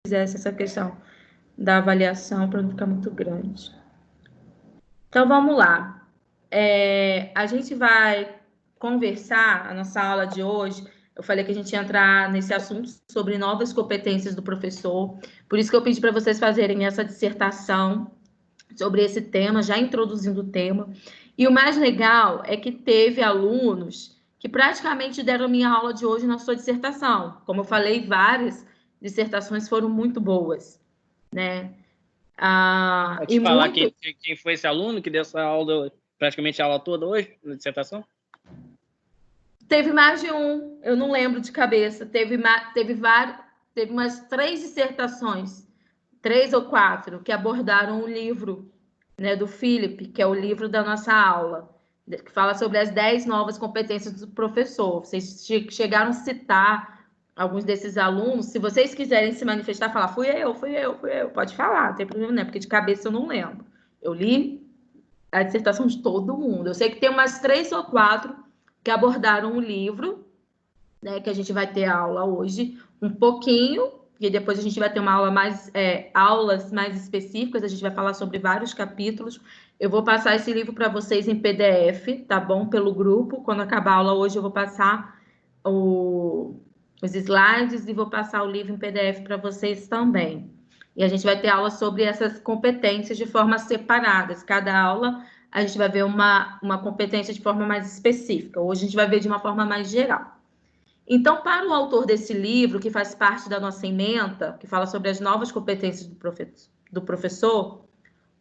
fizesse essa questão da avaliação para não ficar muito grande. Então, vamos lá. A gente vai conversar, a nossa aula de hoje, eu falei que a gente ia entrar nesse assunto sobre novas competências do professor, por isso que eu pedi para vocês fazerem essa dissertação sobre esse tema, já introduzindo o tema. E o mais legal é que teve alunos que praticamente deram minha aula de hoje na sua dissertação. Como eu falei, várias dissertações foram muito boas, né? Pode falar quem foi esse aluno que deu essa aula, praticamente a aula toda hoje, na dissertação? Teve mais de um, eu não lembro de cabeça. Teve umas 3 dissertações, 3 ou 4, que abordaram o livro, né, do Philip, que é o livro da nossa aula, que fala sobre as 10 novas competências do professor. Vocês chegaram a citar alguns desses alunos. Se vocês quiserem se manifestar, falar, fui eu, pode falar, não tem problema não, porque de cabeça eu não lembro. Eu li a dissertação de todo mundo. Eu sei que tem umas 3 ou 4 que abordaram o livro, né, que a gente vai ter aula hoje, um pouquinho, e depois a gente vai ter uma aula aulas mais específicas, a gente vai falar sobre vários capítulos. Eu vou passar esse livro para vocês em PDF, tá bom? Pelo grupo. Quando acabar a aula hoje, eu vou passar os slides e vou passar o livro em PDF para vocês também. E a gente vai ter aula sobre essas competências de forma separadas. Cada aula a gente vai ver uma competência de forma mais específica. Hoje a gente vai ver de uma forma mais geral. Então, para o autor desse livro, que faz parte da nossa ementa, que fala sobre as novas competências do professor,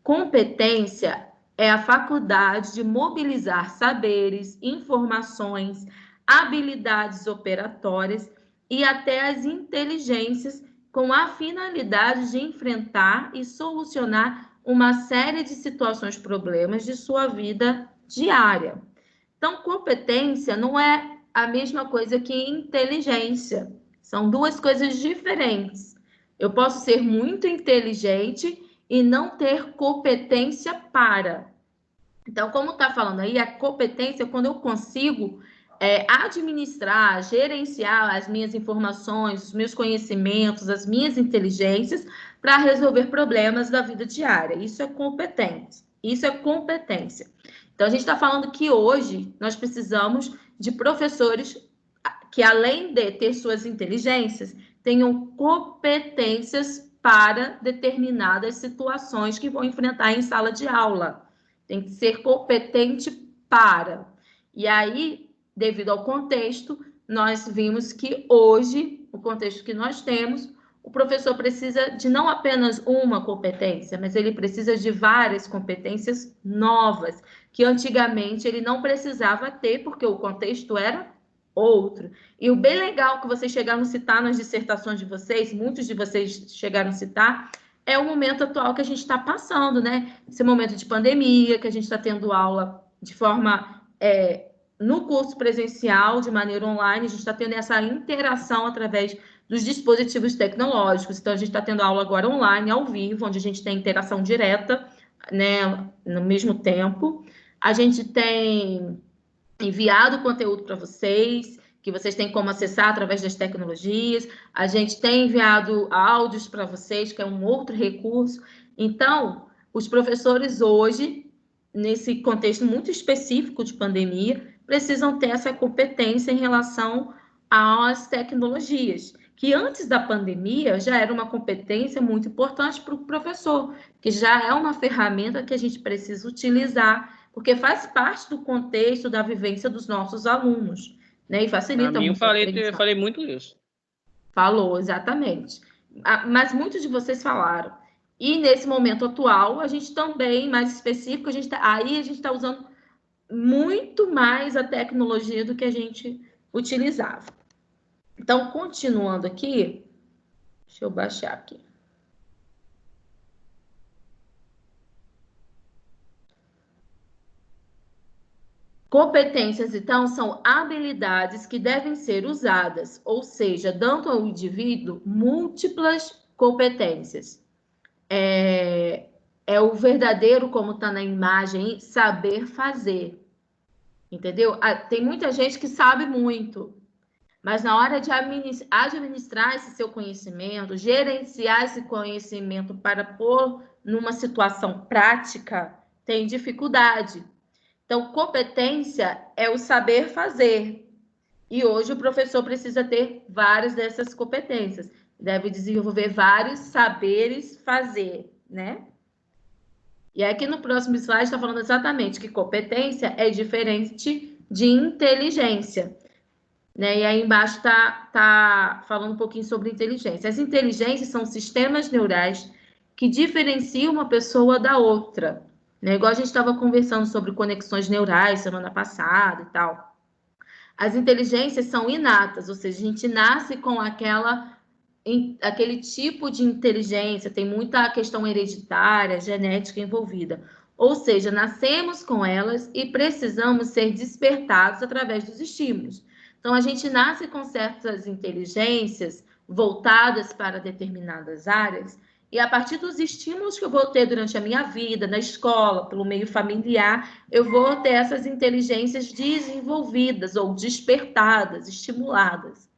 competência é a faculdade de mobilizar saberes, informações, habilidades operatórias e até as inteligências com a finalidade de enfrentar e solucionar uma série de situações, problemas de sua vida diária. Então, competência não é a mesma coisa que inteligência. São duas coisas diferentes. Eu posso ser muito inteligente e não ter competência para. Então, como está falando aí, a competência é quando eu consigo administrar, gerenciar as minhas informações, os meus conhecimentos, as minhas inteligências para resolver problemas da vida diária. Isso é competência. Isso é competência. Então, a gente está falando que hoje nós precisamos de professores que, além de ter suas inteligências, tenham competências para determinadas situações que vão enfrentar em sala de aula. Tem que ser competente para. E aí, devido ao contexto, nós vimos que hoje, o contexto que nós temos, o professor precisa de não apenas uma competência, mas ele precisa de várias competências novas, que antigamente ele não precisava ter, porque o contexto era outro. E o bem legal que vocês chegaram a citar nas dissertações de vocês, muitos de vocês chegaram a citar, é o momento atual que a gente está passando, né? Esse momento de pandemia, que a gente está tendo aula de forma no curso presencial, de maneira online, a gente está tendo essa interação através dos dispositivos tecnológicos. Então, a gente está tendo aula agora online, ao vivo, onde a gente tem interação direta, né, no mesmo tempo. A gente tem enviado conteúdo para vocês, que vocês têm como acessar através das tecnologias. A gente tem enviado áudios para vocês, que é um outro recurso. Então, os professores hoje, nesse contexto muito específico de pandemia, precisam ter essa competência em relação às tecnologias, que antes da pandemia já era uma competência muito importante para o professor, que já é uma ferramenta que a gente precisa utilizar, porque faz parte do contexto da vivência dos nossos alunos, né? E facilita muito a aprendizagem. Eu falei muito isso. Falou, exatamente. Mas muitos de vocês falaram. E nesse momento atual, a gente também, mais específico, a gente está usando muito mais a tecnologia do que a gente utilizava. Então, continuando aqui, deixa eu baixar aqui. Competências, então, são habilidades que devem ser usadas, ou seja, dando ao indivíduo múltiplas competências. É o verdadeiro, como está na imagem, saber fazer. Entendeu? Tem muita gente que sabe muito, Mas na hora de administrar esse seu conhecimento, gerenciar esse conhecimento para pôr numa situação prática, tem dificuldade. Então, competência é o saber fazer. E hoje o professor precisa ter várias dessas competências. Deve desenvolver vários saberes fazer, né? E aqui no próximo slide está falando exatamente que competência é diferente de inteligência. Né? E aí embaixo tá falando um pouquinho sobre inteligência. As inteligências são sistemas neurais que diferenciam uma pessoa da outra. Né? Igual a gente estava conversando sobre conexões neurais semana passada e tal. As inteligências são inatas, ou seja, a gente nasce com aquele tipo de inteligência, tem muita questão hereditária, genética envolvida. Ou seja, nascemos com elas e precisamos ser despertados através dos estímulos. Então, a gente nasce com certas inteligências voltadas para determinadas áreas, e a partir dos estímulos que eu vou ter durante a minha vida, na escola, pelo meio familiar, eu vou ter essas inteligências desenvolvidas ou despertadas, estimuladas.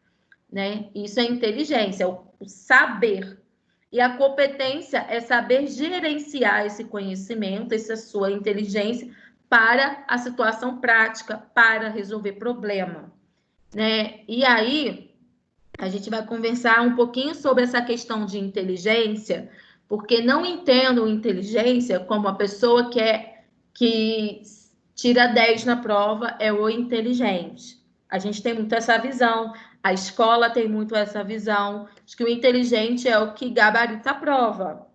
Né? Isso é inteligência, é o saber. E a competência é saber gerenciar esse conhecimento, essa sua inteligência, para a situação prática, para resolver problema. Né? E aí, a gente vai conversar um pouquinho sobre essa questão de inteligência, porque não entendo inteligência como a pessoa que tira 10 na prova é o inteligente. A gente tem muito essa visão, a escola tem muito essa visão, de que o inteligente é o que gabarita a prova.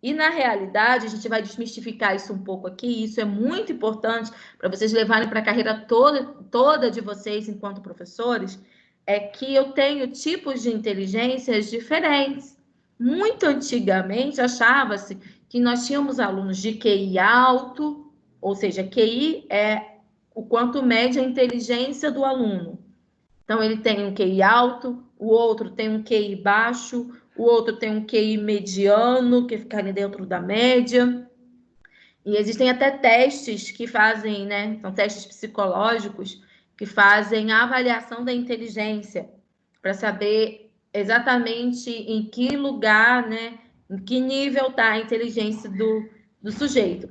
E, na realidade, a gente vai desmistificar isso um pouco aqui, isso é muito importante para vocês levarem para a carreira toda de vocês enquanto professores, é que eu tenho tipos de inteligências diferentes. Muito antigamente, achava-se que nós tínhamos alunos de QI alto, ou seja, QI é o quanto mede a inteligência do aluno. Então, ele tem um QI alto, o outro tem um QI baixo, o outro tem um QI mediano, que ficaria dentro da média. E existem até testes que fazem, né? São testes psicológicos que fazem a avaliação da inteligência para saber exatamente em que lugar, né? Em que nível está a inteligência do sujeito.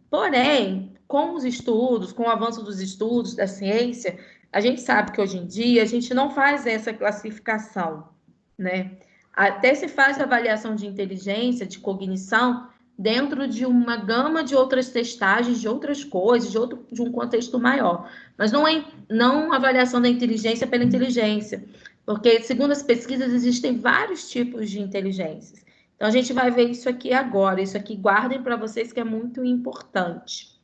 Porém, com os estudos, com o avanço dos estudos da ciência, a gente sabe que hoje em dia a gente não faz essa classificação, né? Até se faz avaliação de inteligência, de cognição, dentro de uma gama de outras testagens, de outras coisas, de um contexto maior. Mas não avaliação da inteligência pela inteligência, porque, segundo as pesquisas, existem vários tipos de inteligências. Então, a gente vai ver isso aqui agora. Isso aqui guardem para vocês que é muito importante.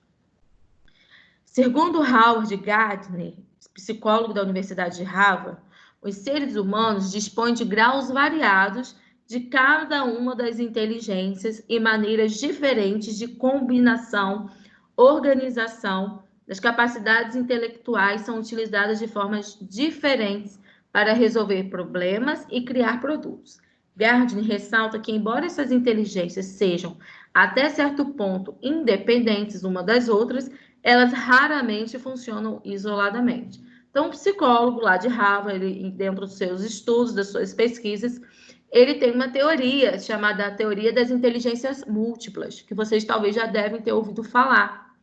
Segundo Howard Gardner, psicólogo da Universidade de Harvard, os seres humanos dispõem de graus variados de cada uma das inteligências e maneiras diferentes de combinação, organização das capacidades intelectuais são utilizadas de formas diferentes para resolver problemas e criar produtos. Gardner ressalta que, embora essas inteligências sejam, até certo ponto, independentes uma das outras, elas raramente funcionam isoladamente. Então, um psicólogo lá de Harvard, ele, dentro dos seus estudos, das suas pesquisas, ele tem uma teoria chamada teoria das inteligências múltiplas, que vocês talvez já devem ter ouvido falar.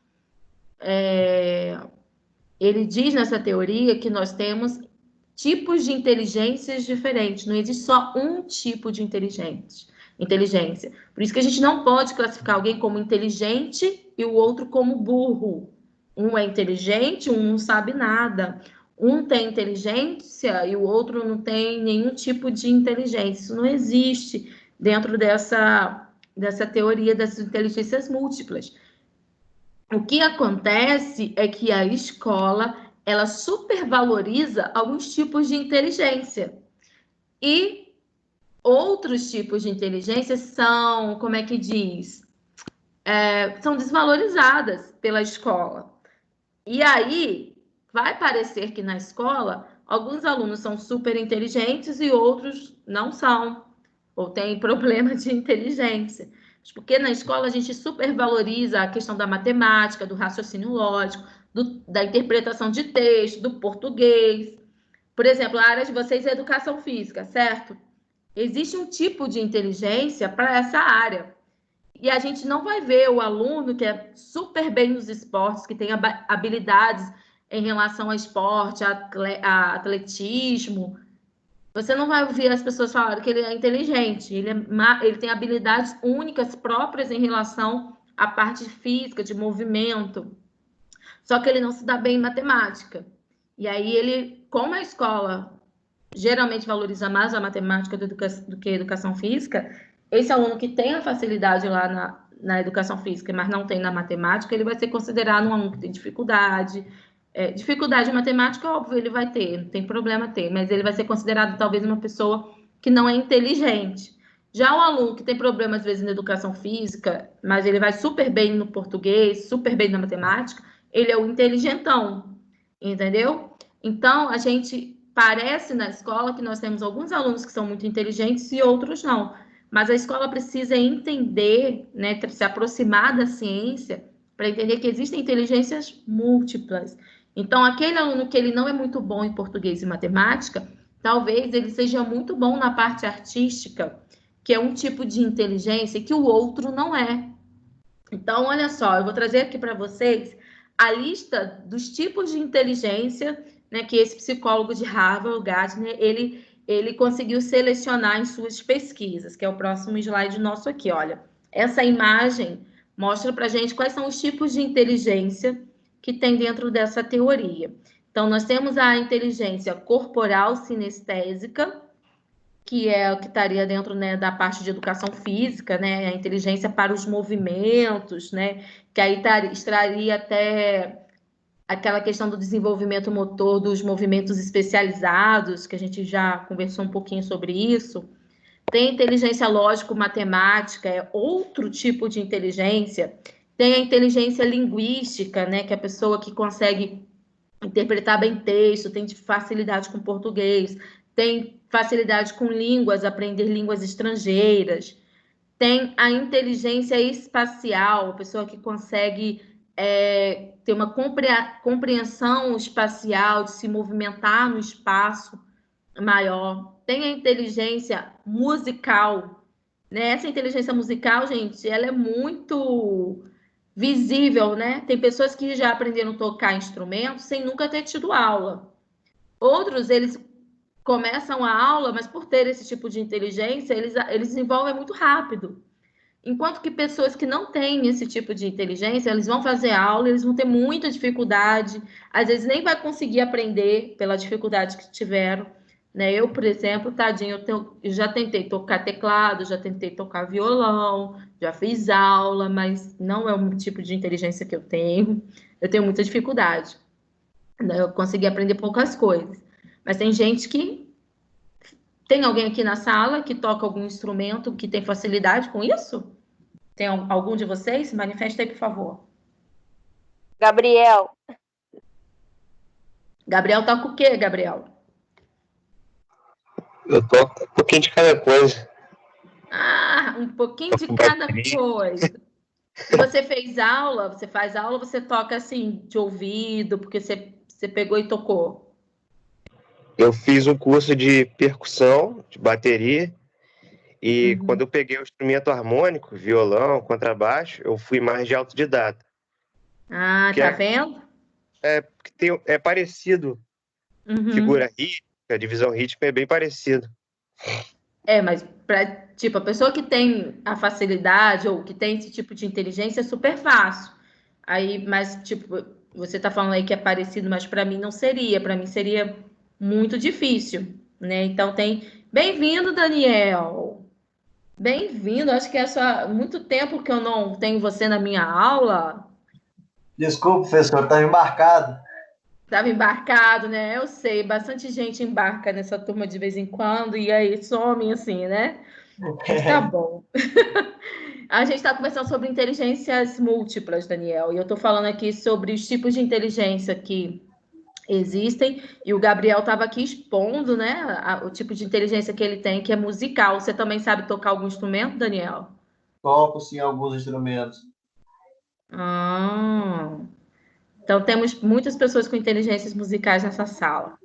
Ele diz nessa teoria que nós temos tipos de inteligências diferentes, não existe só um tipo de inteligência. Por isso que a gente não pode classificar alguém como inteligente e o outro como burro. Um é inteligente, um não sabe nada. Um tem inteligência e o outro não tem nenhum tipo de inteligência. Isso não existe dentro dessa teoria das inteligências múltiplas. O que acontece é que a escola ela supervaloriza alguns tipos de inteligência. E outros tipos de inteligência são, como é que diz? São desvalorizadas pela escola. E aí, vai parecer que na escola, alguns alunos são super inteligentes e outros não são, ou têm problema de inteligência. Porque na escola a gente supervaloriza a questão da matemática, do raciocínio lógico, da interpretação de texto, do português. Por exemplo, a área de vocês é educação física, certo? Existe um tipo de inteligência para essa área. E a gente não vai ver o aluno que é super bem nos esportes, que tem habilidades em relação a esporte, a atletismo. Você não vai ouvir as pessoas falarem que ele é inteligente. Ele tem habilidades únicas próprias em relação à parte física, de movimento. Só que ele não se dá bem em matemática. E aí ele, como a escola geralmente valoriza mais a matemática do que a educação física, esse aluno que tem a facilidade lá na educação física, mas não tem na matemática, ele vai ser considerado um aluno que tem dificuldade. Dificuldade em matemática, óbvio, ele vai ter, não tem problema ter, mas ele vai ser considerado talvez uma pessoa que não é inteligente. Já o aluno que tem problemas, às vezes, na educação física, mas ele vai super bem no português, super bem na matemática, ele é o inteligentão, entendeu? Então, a gente parece na escola que nós temos alguns alunos que são muito inteligentes e outros não. Mas a escola precisa entender, né, se aproximar da ciência para entender que existem inteligências múltiplas. Então, aquele aluno que ele não é muito bom em português e matemática, talvez ele seja muito bom na parte artística, que é um tipo de inteligência que o outro não é. Então, olha só, eu vou trazer aqui para vocês a lista dos tipos de inteligência, né, que esse psicólogo de Harvard, o Gardner, ele conseguiu selecionar em suas pesquisas, que é o próximo slide nosso aqui, olha. Essa imagem mostra para a gente quais são os tipos de inteligência que tem dentro dessa teoria. Então, nós temos a inteligência corporal sinestésica, que é o que estaria dentro, né, da parte de educação física, né, a inteligência para os movimentos, né, que aí extraria até aquela questão do desenvolvimento motor dos movimentos especializados, que a gente já conversou um pouquinho sobre isso. Tem inteligência lógico-matemática, é outro tipo de inteligência. Tem a inteligência linguística, né, que é a pessoa que consegue interpretar bem texto, tem facilidade com português, tem facilidade com línguas, aprender línguas estrangeiras. Tem a inteligência espacial, a pessoa que consegue ter uma compreensão espacial, de se movimentar no espaço maior. Tem a inteligência musical, né? Essa inteligência musical, gente, ela é muito visível, né? Tem pessoas que já aprenderam a tocar instrumentos sem nunca ter tido aula. Outros, eles começam a aula, mas por ter esse tipo de inteligência, eles desenvolvem muito rápido. Enquanto que pessoas que não têm esse tipo de inteligência, eles vão fazer aula, eles vão ter muita dificuldade, às vezes nem vai conseguir aprender pela dificuldade que tiveram. Né? Eu, por exemplo, tadinho, eu já tentei tocar teclado, já tentei tocar violão, já fiz aula, mas não é o tipo de inteligência que eu tenho. Eu tenho muita dificuldade. Né? Eu consegui aprender poucas coisas. Mas tem gente que... Tem alguém aqui na sala que toca algum instrumento que tem facilidade com isso? Tem algum de vocês? Manifesta aí, por favor. Gabriel. Gabriel toca o quê, Gabriel? Eu toco um pouquinho de cada coisa. Ah, um pouquinho de cada coisa. E você fez aula? Você faz aula, você toca assim, de ouvido, porque você pegou e tocou? Eu fiz um curso de percussão, de bateria, e quando eu peguei o instrumento harmônico, violão, contrabaixo, eu fui mais de autodidata. Ah, tá vendo? É parecido. Figura rítmica, divisão rítmica é bem parecido. Mas tipo, a pessoa que tem a facilidade ou que tem esse tipo de inteligência é super fácil. Aí, mas, tipo, você tá falando aí que é parecido, mas para mim não seria. Para mim seria muito difícil, né? Então tem... Bem-vindo, Daniel! Bem-vindo! Acho que é muito tempo que eu não tenho você na minha aula. Desculpa, professor, estava embarcado. Estava embarcado, né? Eu sei, bastante gente embarca nessa turma de vez em quando e aí somem assim, né? Mas tá bom. A gente está conversando sobre inteligências múltiplas, Daniel, e eu estou falando aqui sobre os tipos de inteligência que existem, e o Gabriel estava aqui expondo, né, o tipo de inteligência que ele tem, que é musical. Você também sabe tocar algum instrumento, Daniel? Toco, sim, alguns instrumentos. Então, temos muitas pessoas com inteligências musicais nessa sala.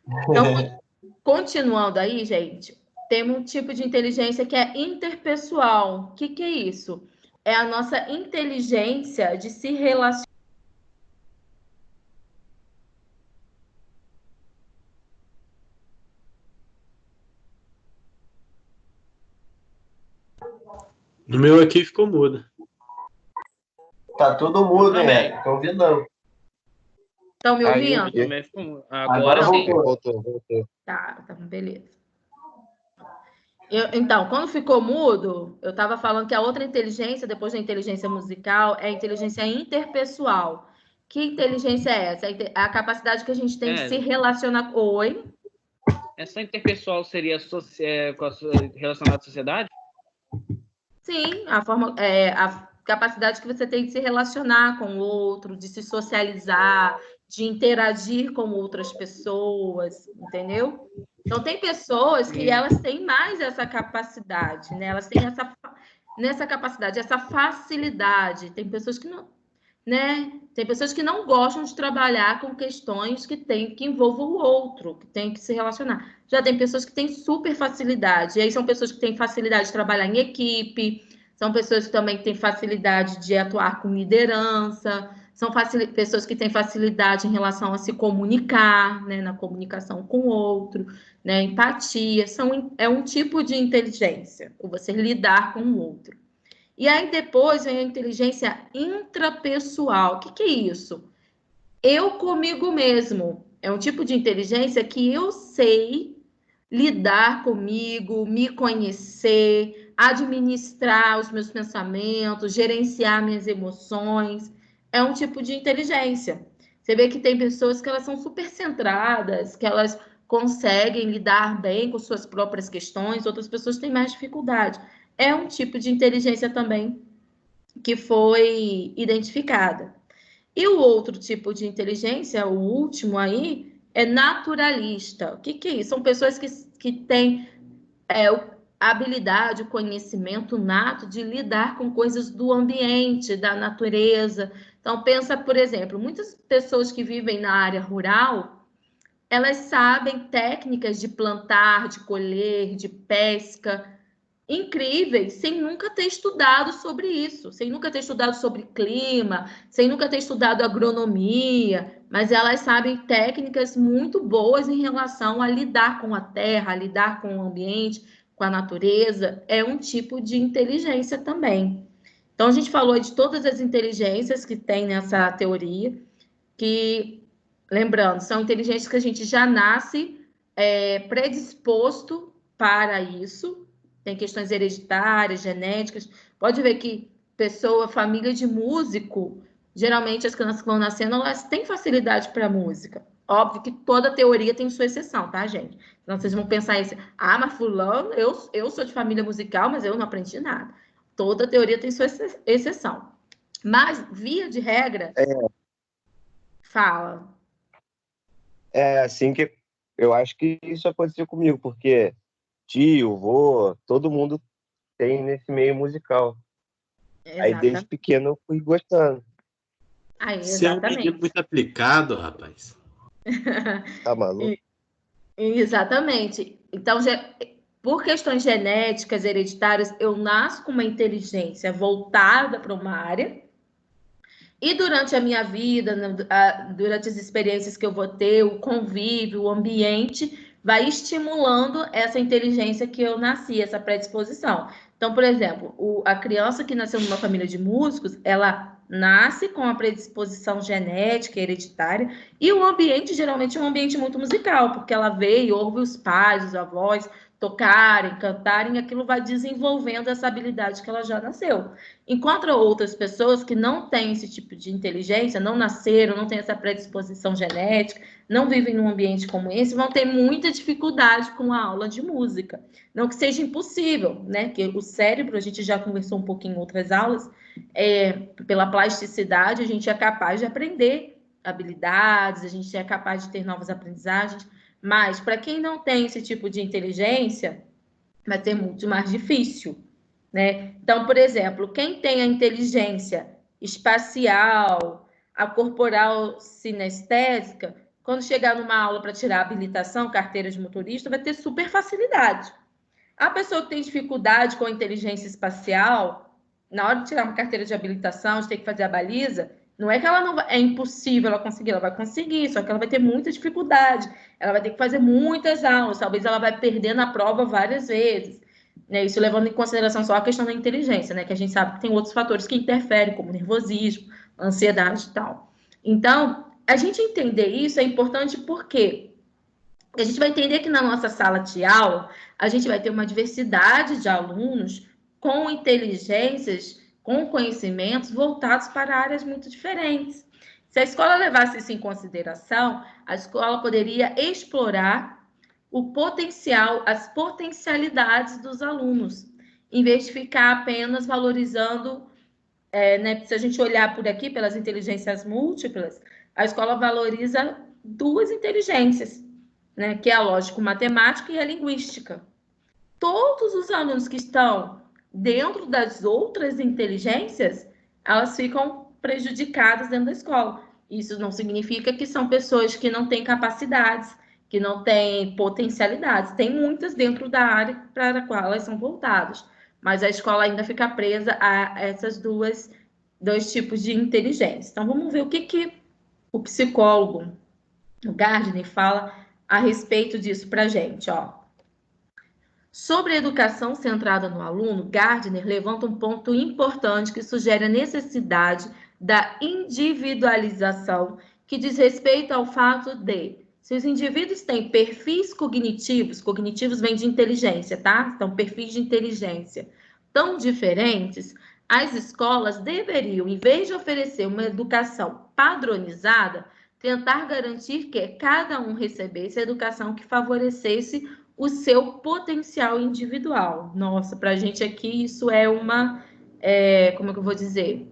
Então, continuando aí, gente, tem um tipo de inteligência que é interpessoal. O que é isso? É a nossa inteligência de se relacionar. No meu aqui ficou mudo. Tá tudo mudo, Também. hein? Tô ouvindo, não. Estão me Aí, ouvindo? Também ficou... Agora Agora sim. voltou. Voltou. Tá, beleza. Então, quando ficou mudo, eu estava falando que a outra inteligência, depois da inteligência musical, é a inteligência interpessoal. Que inteligência é essa? É a capacidade que a gente tem de se relacionar. Oi? Essa interpessoal seria relacionada à sociedade? Sim, a capacidade que você tem de se relacionar com o outro, de se socializar, de interagir com outras pessoas, entendeu? Então, tem pessoas que elas têm mais essa capacidade, né? Elas têm nessa capacidade, essa facilidade. Tem pessoas que não, né? Tem pessoas que não gostam de trabalhar com questões que envolvam o outro, que tem que se relacionar. Já tem pessoas que têm super facilidade. E aí são pessoas que têm facilidade de trabalhar em equipe, são pessoas que também têm facilidade de atuar com liderança, são pessoas que têm facilidade em relação a se comunicar, né, na comunicação com o outro, né, empatia. É um tipo de inteligência, você lidar com o outro. E aí depois vem a inteligência intrapessoal. O que é isso? Eu comigo mesmo. É um tipo de inteligência que eu sei lidar comigo, me conhecer, administrar os meus pensamentos, gerenciar minhas emoções. É um tipo de inteligência. Você vê que tem pessoas que elas são super centradas, que elas conseguem lidar bem com suas próprias questões, outras pessoas têm mais dificuldade. É um tipo de inteligência também que foi identificada. E o outro tipo de inteligência, o último aí, é naturalista. O que é isso? São pessoas que têm a habilidade, o conhecimento nato de lidar com coisas do ambiente, da natureza. Então, pensa, por exemplo, muitas pessoas que vivem na área rural, elas sabem técnicas de plantar, de colher, de pesca, incríveis, sem nunca ter estudado sobre isso, sem nunca ter estudado sobre clima, sem nunca ter estudado agronomia, mas elas sabem técnicas muito boas em relação a lidar com a terra, a lidar com o ambiente, com a natureza. É um tipo de inteligência também. Então, a gente falou de todas as inteligências que tem nessa teoria, que, lembrando, são inteligências que a gente já nasce predisposto para isso. Tem questões hereditárias, genéticas. Pode ver que família de músico, geralmente as crianças que vão nascendo, elas têm facilidade para música. Óbvio que toda teoria tem sua exceção, tá, gente? Então vocês vão pensar assim, mas fulano, eu sou de família musical, mas eu não aprendi nada. Toda teoria tem sua exceção. Mas, via de regra, fala. É assim que eu acho que isso aconteceu comigo, porque tio, vô, todo mundo tem nesse meio musical. Aí desde pequeno eu fui gostando. Você é um menino muito aplicado, rapaz. Tá maluco? Exatamente. Então, por questões genéticas, hereditárias, eu nasço com uma inteligência voltada para uma área. E durante a minha vida, durante as experiências que eu vou ter, o convívio, o ambiente, vai estimulando essa inteligência que eu nasci, essa predisposição. Então, por exemplo, a criança que nasceu numa família de músicos, ela nasce com a predisposição genética, hereditária, e o ambiente geralmente é um ambiente muito musical, porque ela vê e ouve os pais, os avós tocarem, cantarem, e aquilo vai desenvolvendo essa habilidade que ela já nasceu. Enquanto outras pessoas que não têm esse tipo de inteligência, não nasceram, não têm essa predisposição genética, não vivem num ambiente como esse, vão ter muita dificuldade com a aula de música. Não que seja impossível, né? Que o cérebro, a gente já conversou um pouquinho em outras aulas, pela plasticidade, a gente é capaz de aprender habilidades, a gente é capaz de ter novas aprendizagens, mas para quem não tem esse tipo de inteligência, vai ser muito mais difícil, né? Então, por exemplo, quem tem a inteligência espacial, a corporal sinestésica, quando chegar numa aula para tirar habilitação, carteira de motorista, vai ter super facilidade. A pessoa que tem dificuldade com a inteligência espacial, na hora de tirar uma carteira de habilitação, de ter que fazer a baliza, não é que ela não vai, é impossível ela conseguir, ela vai conseguir, só que ela vai ter muita dificuldade, ela vai ter que fazer muitas aulas, talvez ela vai perder na prova várias vezes, né? Isso levando em consideração só a questão da inteligência, né? Que a gente sabe que tem outros fatores que interferem, como nervosismo, ansiedade e tal. Então, a gente entender isso é importante porque a gente vai entender que na nossa sala de aula, a gente vai ter uma diversidade de alunos com inteligências, com conhecimentos voltados para áreas muito diferentes. Se a escola levasse isso em consideração, a escola poderia explorar o potencial, as potencialidades dos alunos, em vez de ficar apenas valorizando, né, se a gente olhar por aqui, pelas inteligências múltiplas, a escola valoriza 2 inteligências, né, que é a lógico-matemática e a linguística. Todos os alunos que estão dentro das outras inteligências, elas ficam prejudicadas dentro da escola. Isso não significa que são pessoas que não têm capacidades, que não têm potencialidades. Tem muitas dentro da área para a qual elas são voltadas, mas a escola ainda fica presa a essas dois tipos de inteligência. Então, vamos ver o que o psicólogo, o Gardner, fala a respeito disso para a gente, ó. Sobre a educação centrada no aluno, Gardner levanta um ponto importante que sugere a necessidade da individualização, que diz respeito ao fato de, se os indivíduos têm perfis cognitivos vem de inteligência, tá? Então, perfis de inteligência tão diferentes, as escolas deveriam, em vez de oferecer uma educação padronizada, tentar garantir que cada um recebesse a educação que favorecesse o seu potencial individual. Nossa, para a gente aqui isso é uma, como é que eu vou dizer?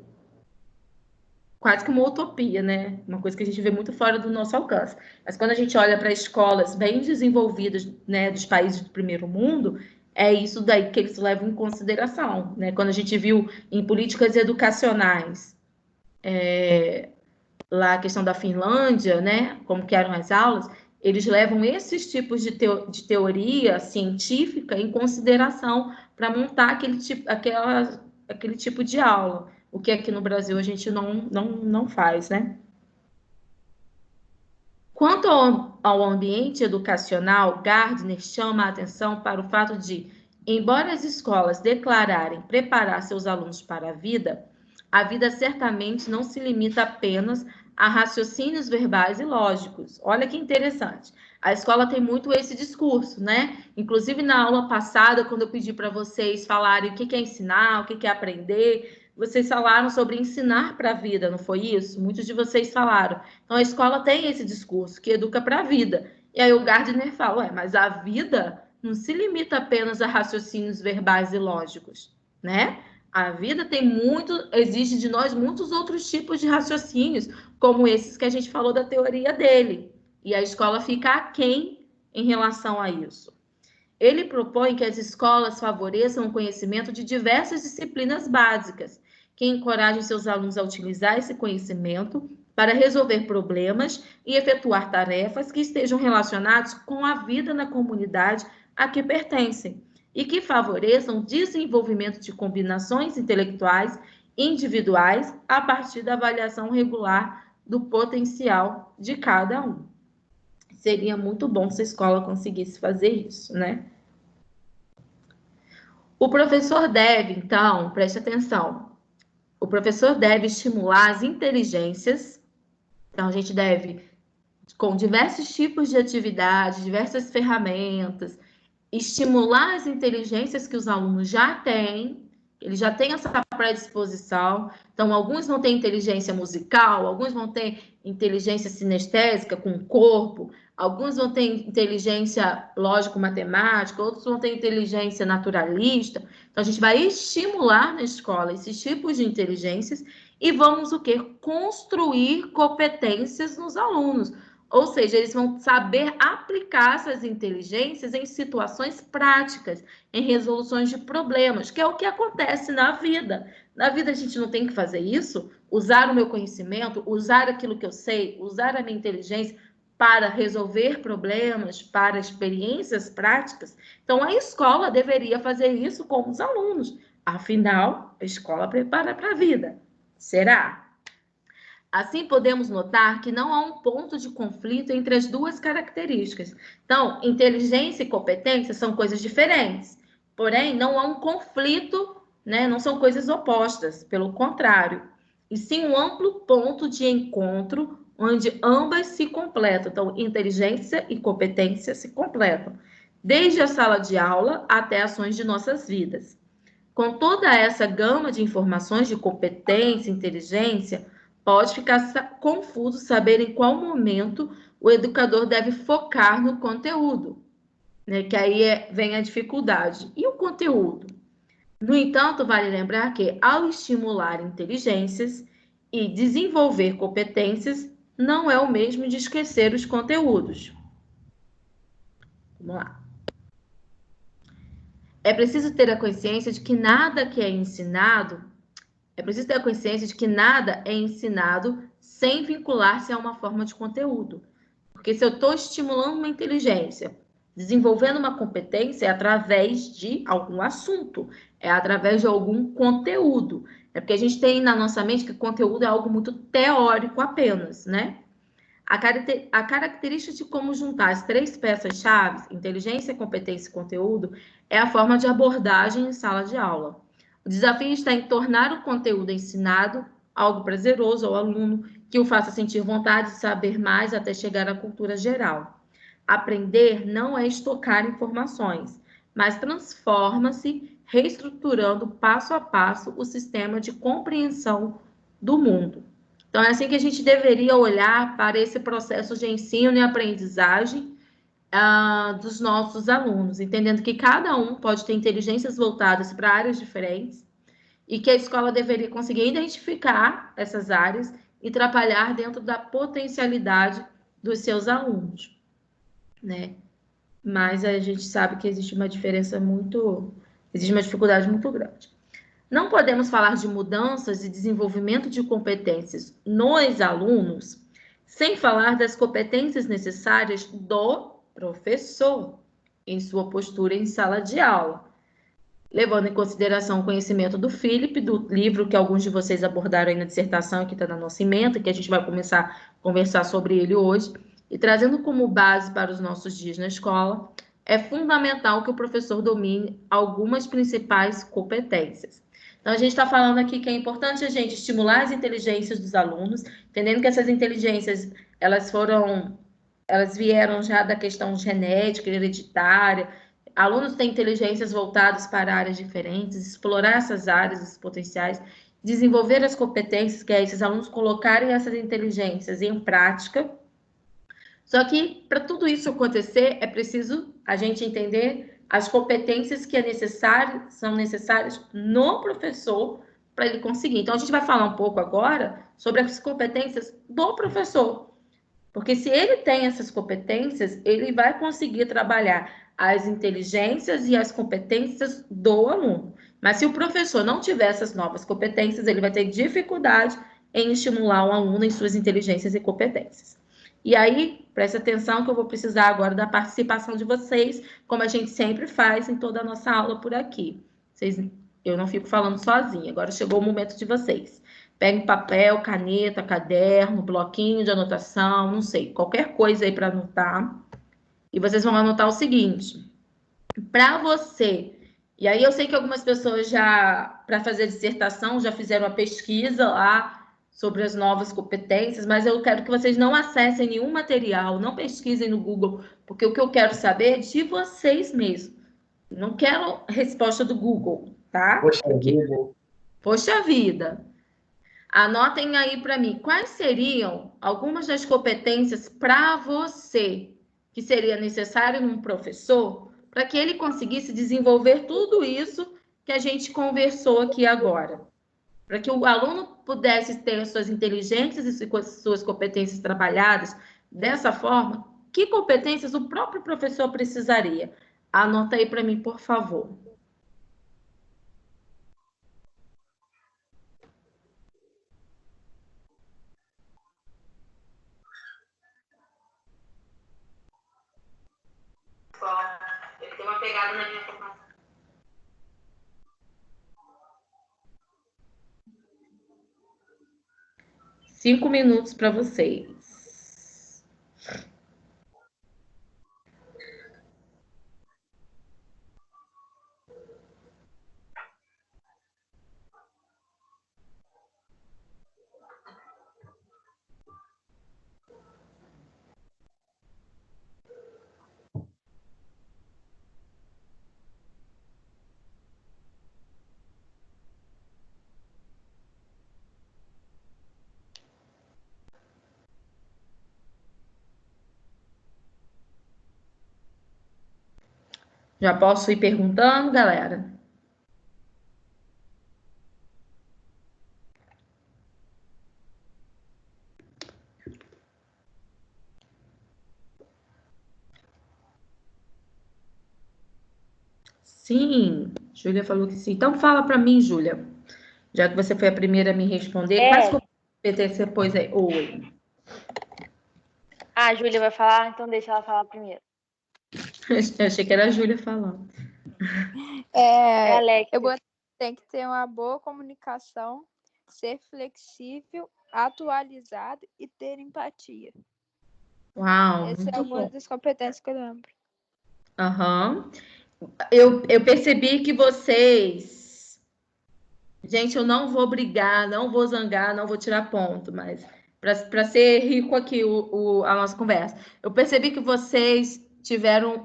Quase que uma utopia, né? Uma coisa que a gente vê muito fora do nosso alcance. Mas quando a gente olha para escolas bem desenvolvidas, né, dos países do primeiro mundo, é isso daí que eles levam em consideração, né? Quando a gente viu em políticas educacionais, lá a questão da Finlândia, né, como que eram as aulas, eles levam esses tipos de teoria científica em consideração para montar aquele tipo de aula, o que aqui no Brasil a gente não faz, né? Quanto ao ambiente educacional, Gardner chama a atenção para o fato de, embora as escolas declararem preparar seus alunos para a vida certamente não se limita apenas a raciocínios verbais e lógicos. Olha que interessante. A escola tem muito esse discurso, né? Inclusive, na aula passada, quando eu pedi para vocês falarem o que é ensinar, o que é aprender, vocês falaram sobre ensinar para a vida, não foi isso? Muitos de vocês falaram. Então, a escola tem esse discurso que educa para a vida. E aí o Gardner fala, mas a vida não se limita apenas a raciocínios verbais e lógicos, né? A vida exige de nós muitos outros tipos de raciocínios, como esses que a gente falou da teoria dele. E a escola fica aquém em relação a isso. Ele propõe que as escolas favoreçam o conhecimento de diversas disciplinas básicas, que encorajem seus alunos a utilizar esse conhecimento para resolver problemas e efetuar tarefas que estejam relacionadas com a vida na comunidade a que pertencem, e que favoreçam o desenvolvimento de combinações intelectuais individuais a partir da avaliação regular do potencial de cada um. Seria muito bom se a escola conseguisse fazer isso, né? O professor deve, então, preste atenção, o professor deve estimular as inteligências, então a gente deve, com diversos tipos de atividades, diversas ferramentas, estimular as inteligências que os alunos já têm, eles já têm essa predisposição. Então, alguns vão ter inteligência musical, alguns vão ter inteligência sinestésica com o corpo, alguns vão ter inteligência lógico-matemática, outros vão ter inteligência naturalista. Então, a gente vai estimular na escola esses tipos de inteligências e vamos o quê? Construir competências nos alunos. Ou seja, eles vão saber aplicar essas inteligências em situações práticas, em resoluções de problemas, que é o que acontece na vida. Na vida a gente não tem que fazer isso, usar o meu conhecimento, usar aquilo que eu sei, usar a minha inteligência para resolver problemas, para experiências práticas, então a escola deveria fazer isso com os alunos. Afinal, a escola prepara para a vida. Será? Assim, podemos notar que não há um ponto de conflito entre as duas características. Então, inteligência e competência são coisas diferentes, porém, não há um conflito, né? Não são coisas opostas, pelo contrário, e sim um amplo ponto de encontro onde ambas se completam. Então, inteligência e competência se completam, desde a sala de aula até ações de nossas vidas. Com toda essa gama de informações de competência, inteligência, pode ficar confuso saber em qual momento o educador deve focar no conteúdo, né? Que aí vem a dificuldade. E o conteúdo? No entanto, vale lembrar que, ao estimular inteligências e desenvolver competências, não é o mesmo de esquecer os conteúdos. Vamos lá. É preciso ter a consciência de que nada que é ensinado sem vincular-se a uma forma de conteúdo. Porque se eu estou estimulando uma inteligência, desenvolvendo uma competência, é através de algum assunto, é através de algum conteúdo. É porque a gente tem na nossa mente que conteúdo é algo muito teórico apenas, né? A característica de como juntar as três peças-chave, inteligência, competência e conteúdo, é a forma de abordagem em sala de aula. O desafio está em tornar o conteúdo ensinado algo prazeroso ao aluno, que o faça sentir vontade de saber mais até chegar à cultura geral. Aprender não é estocar informações, mas transforma-se reestruturando passo a passo o sistema de compreensão do mundo. Então, é assim que a gente deveria olhar para esse processo de ensino e aprendizagem dos nossos alunos, entendendo que cada um pode ter inteligências voltadas para áreas diferentes e que a escola deveria conseguir identificar essas áreas e trabalhar dentro da potencialidade dos seus alunos, né? Mas a gente sabe que existe uma dificuldade muito grande. Não podemos falar de mudanças e desenvolvimento de competências nos alunos sem falar das competências necessárias do professor em sua postura em sala de aula, levando em consideração o conhecimento do Philip, do livro que alguns de vocês abordaram aí na dissertação, que está na nossa ementa, que a gente vai começar a conversar sobre ele hoje, e trazendo como base para os nossos dias na escola, é fundamental que o professor domine algumas principais competências. Então, a gente está falando aqui que é importante a gente estimular as inteligências dos alunos, entendendo que essas inteligências, elas vieram já da questão genética, hereditária. Alunos têm inteligências voltadas para áreas diferentes, explorar essas áreas, esses potenciais, desenvolver as competências, que é esses alunos colocarem essas inteligências em prática. Só que, para tudo isso acontecer, é preciso a gente entender as competências que são necessárias no professor para ele conseguir. Então, a gente vai falar um pouco agora sobre as competências do professor. Porque se ele tem essas competências, ele vai conseguir trabalhar as inteligências e as competências do aluno. Mas se o professor não tiver essas novas competências, ele vai ter dificuldade em estimular o aluno em suas inteligências e competências. E aí, preste atenção que eu vou precisar agora da participação de vocês, como a gente sempre faz em toda a nossa aula por aqui. Eu não fico falando sozinha, agora chegou o momento de vocês. Pegue papel, caneta, caderno, bloquinho de anotação, não sei, qualquer coisa aí para anotar. E vocês vão anotar o seguinte: para você, e aí eu sei que algumas pessoas já, para fazer dissertação, já fizeram uma pesquisa lá sobre as novas competências, mas eu quero que vocês não acessem nenhum material, não pesquisem no Google, porque o que eu quero saber é de vocês mesmos. Não quero resposta do Google, tá? Poxa vida. Anotem aí para mim, quais seriam algumas das competências para você que seria necessário num professor para que ele conseguisse desenvolver tudo isso que a gente conversou aqui agora? Para que o aluno pudesse ter suas inteligências e suas competências trabalhadas dessa forma, que competências o próprio professor precisaria? Anota aí para mim, por favor. escola. Ele tem uma pegada na minha formação. Cinco minutos para vocês. Já posso ir perguntando, galera? Sim, Júlia falou que sim. Então fala para mim, Júlia, já que você foi a primeira a me responder, quais competências você pôs aí? Oi. A Júlia vai falar, então deixa ela falar primeiro. Eu achei que era a Júlia falando. Tem que ter uma boa comunicação, ser flexível, atualizado e ter empatia. Uau, Essa é uma das competências que eu lembro. Aham. Eu percebi que vocês... Gente, eu não vou brigar, não vou zangar, não vou tirar ponto, mas para ser rico aqui a nossa conversa. Eu percebi que vocês tiveram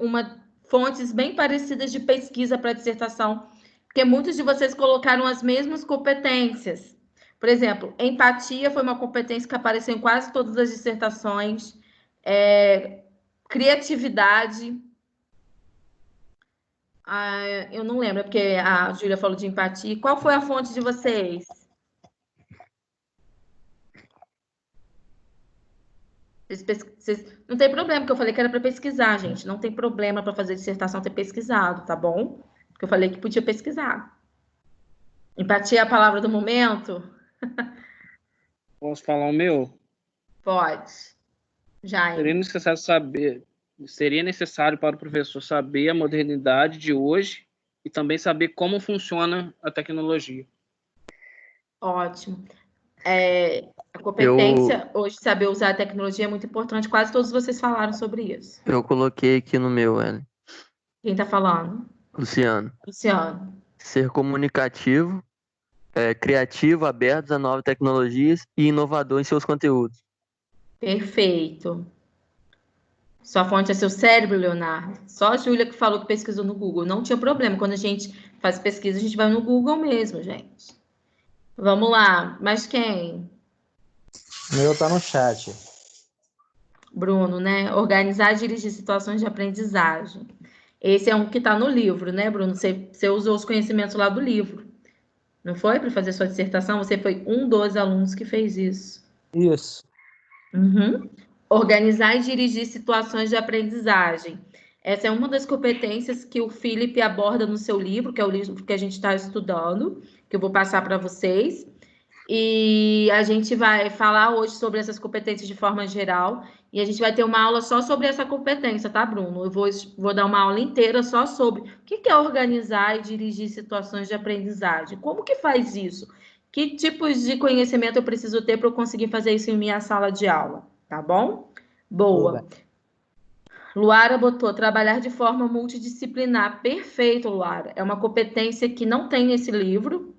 fontes bem parecidas de pesquisa para dissertação, porque muitos de vocês colocaram as mesmas competências. Por exemplo, empatia foi uma competência que apareceu em quase todas as dissertações. Criatividade... eu não lembro, porque a Júlia falou de empatia. Qual foi a fonte de vocês? Não tem problema, porque eu falei que era para pesquisar, gente. Não tem problema para fazer dissertação ter pesquisado, tá bom? Porque eu falei que podia pesquisar. Empatia é a palavra do momento? Posso falar o meu? Pode. Já. Seria necessário para o professor saber a modernidade de hoje e também saber como funciona a tecnologia. Ótimo. A competência hoje, saber usar a tecnologia é muito importante. Quase todos vocês falaram sobre isso. Eu coloquei aqui no meu, Ellen. Quem está falando? Luciano. Luciano. Ser comunicativo, criativo, aberto a novas tecnologias e inovador em seus conteúdos. Perfeito. Sua fonte é seu cérebro, Leonardo. Só a Júlia que falou que pesquisou no Google. Não tinha problema. Quando a gente faz pesquisa, a gente vai no Google mesmo, gente. Vamos lá. Mas quem? O meu tá no chat. Bruno, né? Organizar e dirigir situações de aprendizagem. Esse é um que está no livro, né, Bruno? Você usou os conhecimentos lá do livro. Não foi? Para fazer sua dissertação? Você foi um dos alunos que fez isso. Isso. Uhum. Organizar e dirigir situações de aprendizagem. Essa é uma das competências que o Felipe aborda no seu livro, que é o livro que a gente está estudando, que eu vou passar para vocês. E a gente vai falar hoje sobre essas competências de forma geral. E a gente vai ter uma aula só sobre essa competência, tá, Bruno? Eu vou dar uma aula inteira só sobre o que é organizar e dirigir situações de aprendizagem. Como que faz isso? Que tipos de conhecimento eu preciso ter para eu conseguir fazer isso em minha sala de aula? Tá bom? Boa. Luara botou trabalhar de forma multidisciplinar. Perfeito, Luara. É uma competência que não tem nesse livro,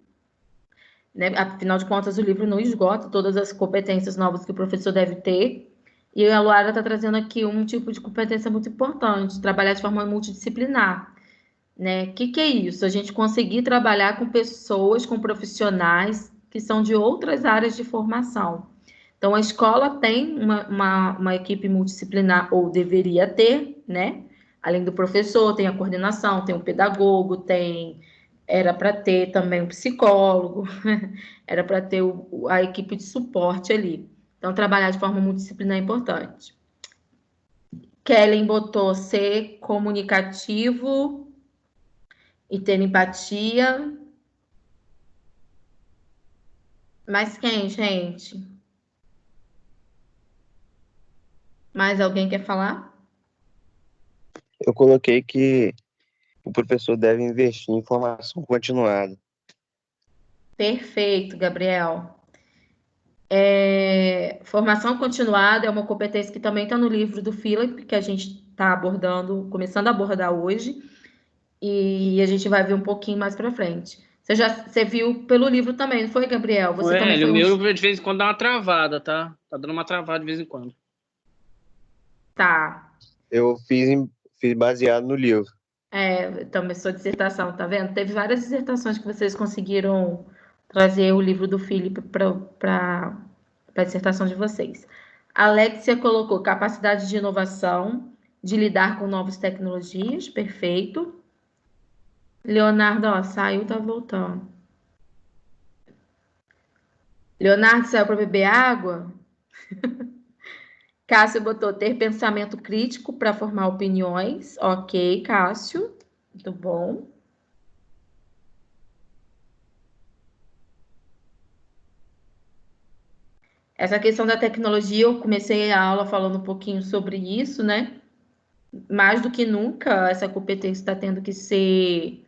né? Afinal de contas, o livro não esgota todas as competências novas que o professor deve ter. E a Luara está trazendo aqui um tipo de competência muito importante, trabalhar de forma multidisciplinar. Né? O que é isso? A gente conseguir trabalhar com pessoas, com profissionais que são de outras áreas de formação. Então, a escola tem uma equipe multidisciplinar, ou deveria ter, né? Além do professor, tem a coordenação, tem o pedagogo, era para ter também um psicólogo, era para ter a equipe de suporte ali. Então, trabalhar de forma multidisciplinar é importante. Kellen botou ser comunicativo e ter empatia. Mas quem, gente? Mais alguém quer falar? Eu coloquei que o professor deve investir em formação continuada. Perfeito, Gabriel. Formação continuada é uma competência que também está no livro do Philip, que a gente está abordando, começando a abordar hoje, e a gente vai ver um pouquinho mais para frente. Você viu pelo livro também, não foi, Gabriel? Você também foi o meu de vez em quando dá uma travada, tá? Tá dando uma travada de vez em quando. Tá. Eu fiz baseado no livro. Também sua dissertação, tá vendo? Teve várias dissertações que vocês conseguiram trazer o livro do Philip para a dissertação de vocês. A Alexia colocou capacidade de inovação, de lidar com novas tecnologias, perfeito. Leonardo, ó, saiu, tá voltando. Leonardo saiu para beber água? Cássio botou ter pensamento crítico para formar opiniões. Ok, Cássio. Muito bom. Essa questão da tecnologia, eu comecei a aula falando um pouquinho sobre isso, né? Mais do que nunca, essa competência está tendo que ser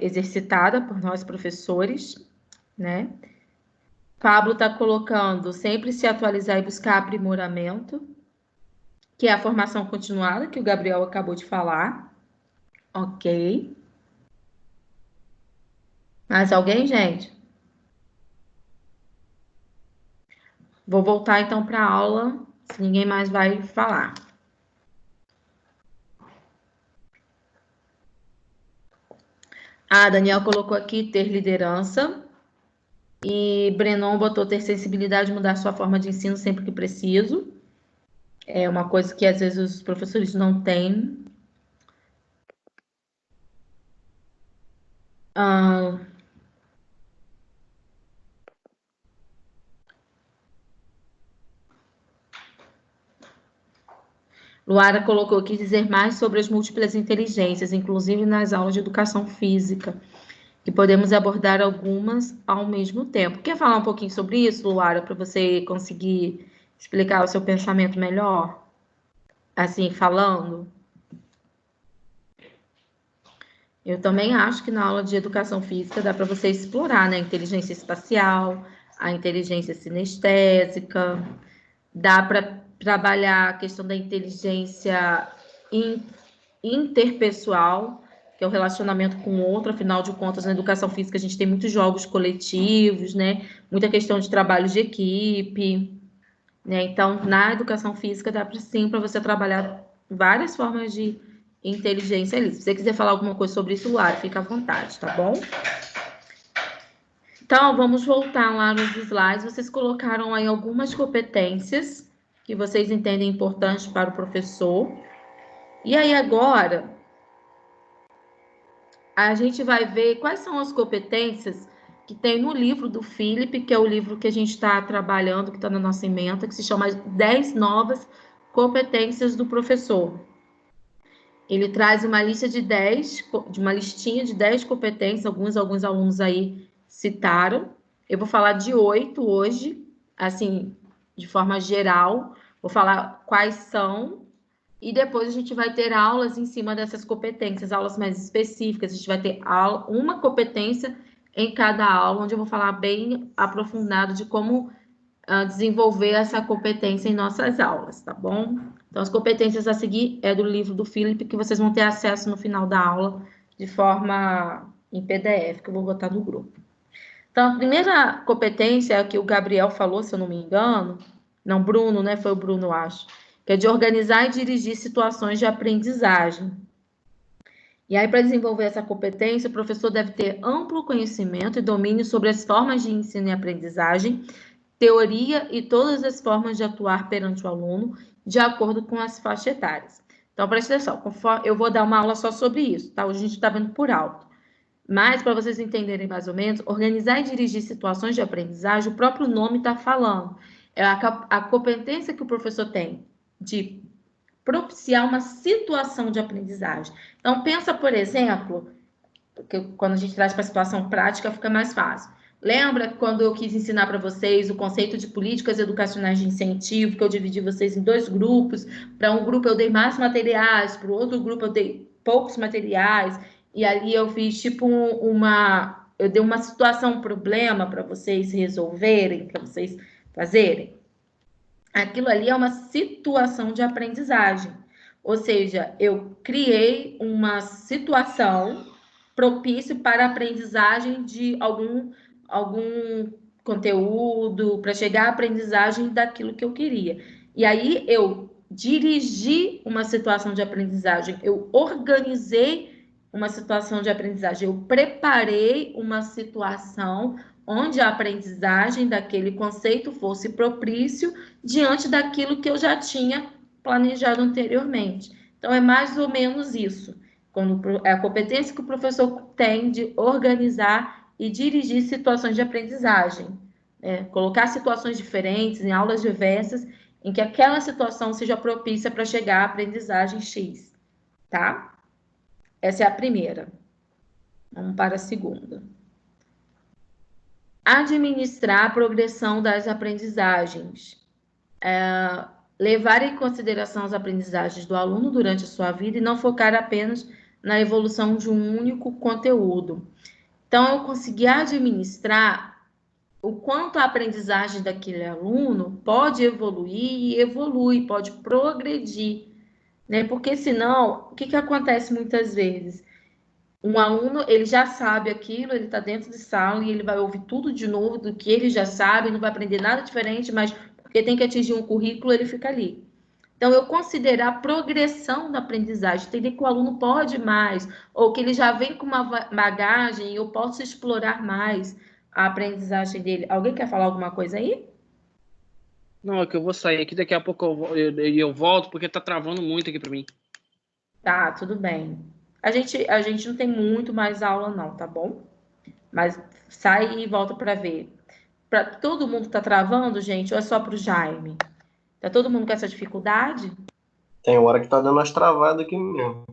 exercitada por nós professores, né? Pablo está colocando sempre se atualizar e buscar aprimoramento, que é a formação continuada, que o Gabriel acabou de falar. Ok. Mais alguém, gente? Vou voltar então para a aula, se ninguém mais vai falar. Daniel colocou aqui ter liderança. E Brenon botou ter sensibilidade de mudar sua forma de ensino sempre que preciso. É uma coisa que às vezes os professores não têm. Luara colocou aqui dizer mais sobre as múltiplas inteligências, inclusive nas aulas de educação física, que podemos abordar algumas ao mesmo tempo. Quer falar um pouquinho sobre isso, Luara, para você conseguir explicar o seu pensamento melhor? Assim, falando? Eu também acho que na aula de educação física dá para você explorar, né? A inteligência espacial, a inteligência sinestésica, dá para trabalhar a questão da inteligência interpessoal, que é o relacionamento com o outro. Afinal de contas, na educação física a gente tem muitos jogos coletivos, né? Muita questão de trabalho de equipe, né? Então, na educação física dá sim para você trabalhar várias formas de inteligência ali. Se você quiser falar alguma coisa sobre isso, Luara, fica à vontade, tá bom? Então, vamos voltar lá nos slides. Vocês colocaram aí algumas competências que vocês entendem importantes para o professor. E aí, agora, a gente vai ver quais são as competências que tem no livro do Philip, que é o livro que a gente está trabalhando, que está na nossa ementa, que se chama 10 novas competências do professor. Ele traz uma lista de uma listinha de 10 competências, alguns alunos aí citaram. Eu vou falar de 8 hoje, assim, de forma geral. Vou falar quais são, e depois a gente vai ter aulas em cima dessas competências, aulas mais específicas. A gente vai ter uma competência em cada aula, onde eu vou falar bem aprofundado de como desenvolver essa competência em nossas aulas, tá bom? Então, as competências a seguir é do livro do Philip, que vocês vão ter acesso no final da aula de forma em PDF, que eu vou botar no grupo. Então, a primeira competência é a que o Gabriel falou, se eu não me engano, não, Bruno, né? Foi o Bruno, eu acho, que é de organizar e dirigir situações de aprendizagem. E aí, para desenvolver essa competência, o professor deve ter amplo conhecimento e domínio sobre as formas de ensino e aprendizagem, teoria e todas as formas de atuar perante o aluno, de acordo com as faixas etárias. Então, presta atenção, eu vou dar uma aula só sobre isso, tá? Hoje a gente está vendo por alto. Mas, para vocês entenderem mais ou menos, organizar e dirigir situações de aprendizagem, o próprio nome está falando. É a competência que o professor tem de propiciar uma situação de aprendizagem. Então, pensa, por exemplo, que quando a gente traz para a situação prática, fica mais fácil. Lembra quando eu quis ensinar para vocês o conceito de políticas educacionais de incentivo, que eu dividi vocês em 2 grupos? Para um grupo eu dei mais materiais, para o outro grupo eu dei poucos materiais, e ali eu fiz tipo eu dei uma situação, um problema para vocês resolverem, para vocês fazerem. Aquilo ali é uma situação de aprendizagem. Ou seja, eu criei uma situação propícia para a aprendizagem de algum conteúdo, para chegar à aprendizagem daquilo que eu queria. E aí eu dirigi uma situação de aprendizagem, eu organizei uma situação de aprendizagem, eu preparei uma situação onde a aprendizagem daquele conceito fosse propício diante daquilo que eu já tinha planejado anteriormente. Então, é mais ou menos isso. É a competência que o professor tem de organizar e dirigir situações de aprendizagem. Colocar situações diferentes em aulas diversas em que aquela situação seja propícia para chegar à aprendizagem X. Tá? Essa é a primeira. Vamos para a segunda. Administrar a progressão das aprendizagens. Levar em consideração as aprendizagens do aluno durante a sua vida e não focar apenas na evolução de um único conteúdo. Então, eu consegui administrar o quanto a aprendizagem daquele aluno pode evoluir e evolui, pode progredir, né? Porque senão, o que acontece muitas vezes? Um aluno, ele já sabe aquilo, ele está dentro de sala e ele vai ouvir tudo de novo do que ele já sabe, não vai aprender nada diferente, mas porque tem que atingir um currículo, ele fica ali. Então, eu considerar a progressão da aprendizagem, entender que o aluno pode mais, ou que ele já vem com uma bagagem e eu posso explorar mais a aprendizagem dele. Alguém quer falar alguma coisa aí? Não, é que eu vou sair aqui, daqui a pouco eu volto, porque tá travando muito aqui para mim. Tá, tudo bem. A gente não tem muito mais aula não, tá bom? Mas sai e volta para ver. Para todo mundo tá travando, gente, ou é só para o Jaime? Tá todo mundo com essa dificuldade? Tem hora que tá dando umas travadas aqui mesmo.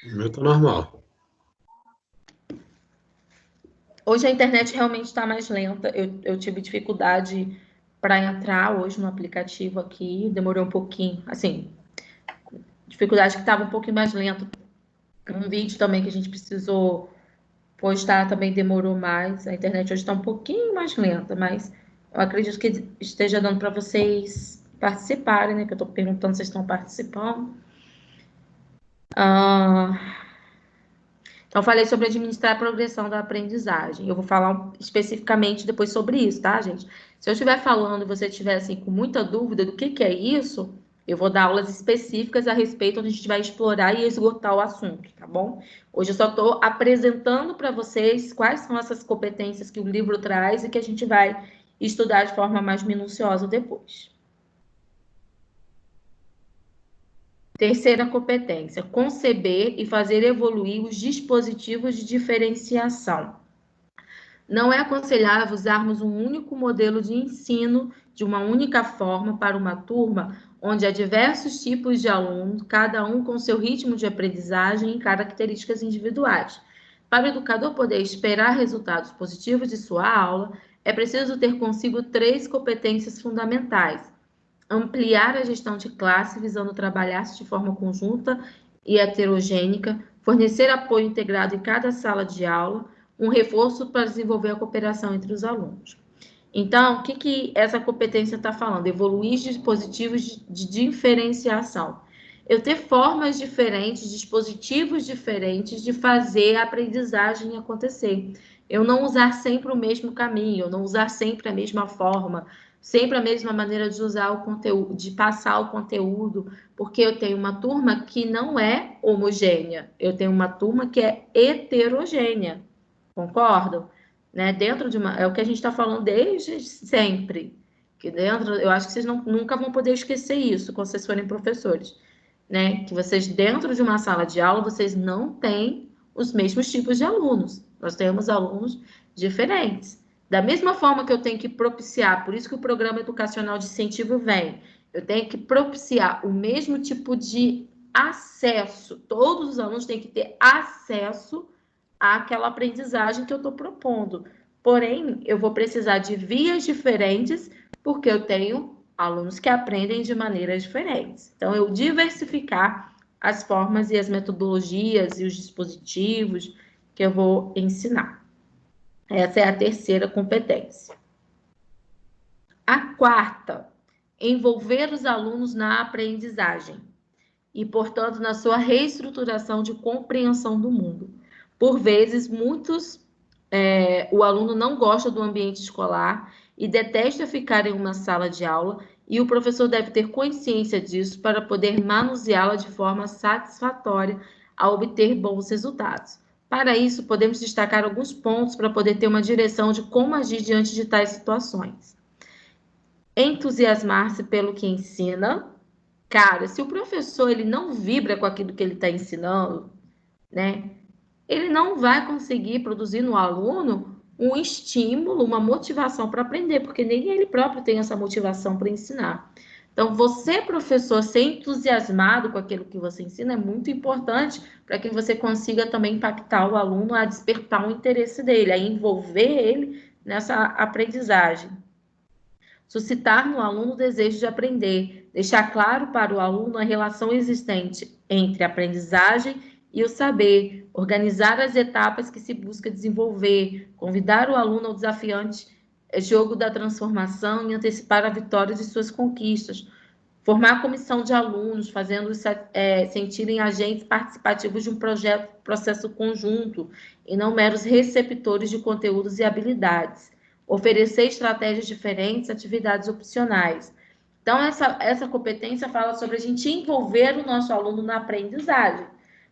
O meu tá normal. Hoje a internet realmente está mais lenta. Eu tive dificuldade para entrar hoje no aplicativo aqui. Demorou um pouquinho. Assim, dificuldade que estava um pouquinho mais lento. Um vídeo também que a gente precisou postar também demorou mais. A internet hoje está um pouquinho mais lenta, mas eu acredito que esteja dando para vocês participarem, né? Que eu estou perguntando se vocês estão participando. Então, falei sobre administrar a progressão da aprendizagem. Eu vou falar especificamente depois sobre isso, tá, gente? Se eu estiver falando e você estiver, assim, com muita dúvida do que é isso, eu vou dar aulas específicas a respeito, onde a gente vai explorar e esgotar o assunto, tá bom? Hoje eu só estou apresentando para vocês quais são essas competências que o livro traz e que a gente vai estudar de forma mais minuciosa depois. Terceira competência, conceber e fazer evoluir os dispositivos de diferenciação. Não é aconselhável usarmos um único modelo de ensino de uma única forma para uma turma onde há diversos tipos de alunos, cada um com seu ritmo de aprendizagem e características individuais. Para o educador poder esperar resultados positivos de sua aula, é preciso ter consigo 3 competências fundamentais: ampliar a gestão de classe, visando trabalhar-se de forma conjunta e heterogênica, fornecer apoio integrado em cada sala de aula, um reforço para desenvolver a cooperação entre os alunos. Então, o que essa competência está falando? Evoluir dispositivos de diferenciação. Eu ter formas diferentes, dispositivos diferentes de fazer a aprendizagem acontecer. Eu não usar sempre o mesmo caminho, eu não usar sempre a mesma forma, sempre a mesma maneira de usar o conteúdo, de passar o conteúdo, porque eu tenho uma turma que não é homogênea, eu tenho uma turma que é heterogênea, concordam? Né? Dentro de é o que a gente está falando desde sempre, que dentro, eu acho que vocês nunca vão poder esquecer isso quando vocês forem professores, né? Que vocês dentro de uma sala de aula, vocês não têm os mesmos tipos de alunos, nós temos alunos diferentes. Da mesma forma que eu tenho que propiciar, por isso que o programa educacional de incentivo vem, eu tenho que propiciar o mesmo tipo de acesso, todos os alunos têm que ter acesso àquela aprendizagem que eu estou propondo. Porém, eu vou precisar de vias diferentes, porque eu tenho alunos que aprendem de maneiras diferentes. Então, eu diversificar as formas e as metodologias e os dispositivos que eu vou ensinar. Essa é a terceira competência. A quarta, envolver os alunos na aprendizagem e, portanto, na sua reestruturação de compreensão do mundo. Por vezes, o aluno não gosta do ambiente escolar e detesta ficar em uma sala de aula, e o professor deve ter consciência disso para poder manuseá-la de forma satisfatória a obter bons resultados. Para isso, podemos destacar alguns pontos para poder ter uma direção de como agir diante de tais situações. Entusiasmar-se pelo que ensina. Cara, se o professor ele não vibra com aquilo que ele está ensinando, né, ele não vai conseguir produzir no aluno um estímulo, uma motivação para aprender, porque nem ele próprio tem essa motivação para ensinar. Então, você, professor, ser entusiasmado com aquilo que você ensina é muito importante para que você consiga também impactar o aluno a despertar o interesse dele, a envolver ele nessa aprendizagem. Suscitar no aluno o desejo de aprender, deixar claro para o aluno a relação existente entre a aprendizagem e o saber, organizar as etapas que se busca desenvolver, convidar o aluno ao desafiante jogo da transformação e antecipar a vitória de suas conquistas, formar comissão de alunos, fazendo-os sentirem agentes participativos de um processo conjunto e não meros receptores de conteúdos e habilidades, oferecer estratégias diferentes, atividades opcionais. Então, essa competência fala sobre a gente envolver o nosso aluno na aprendizagem,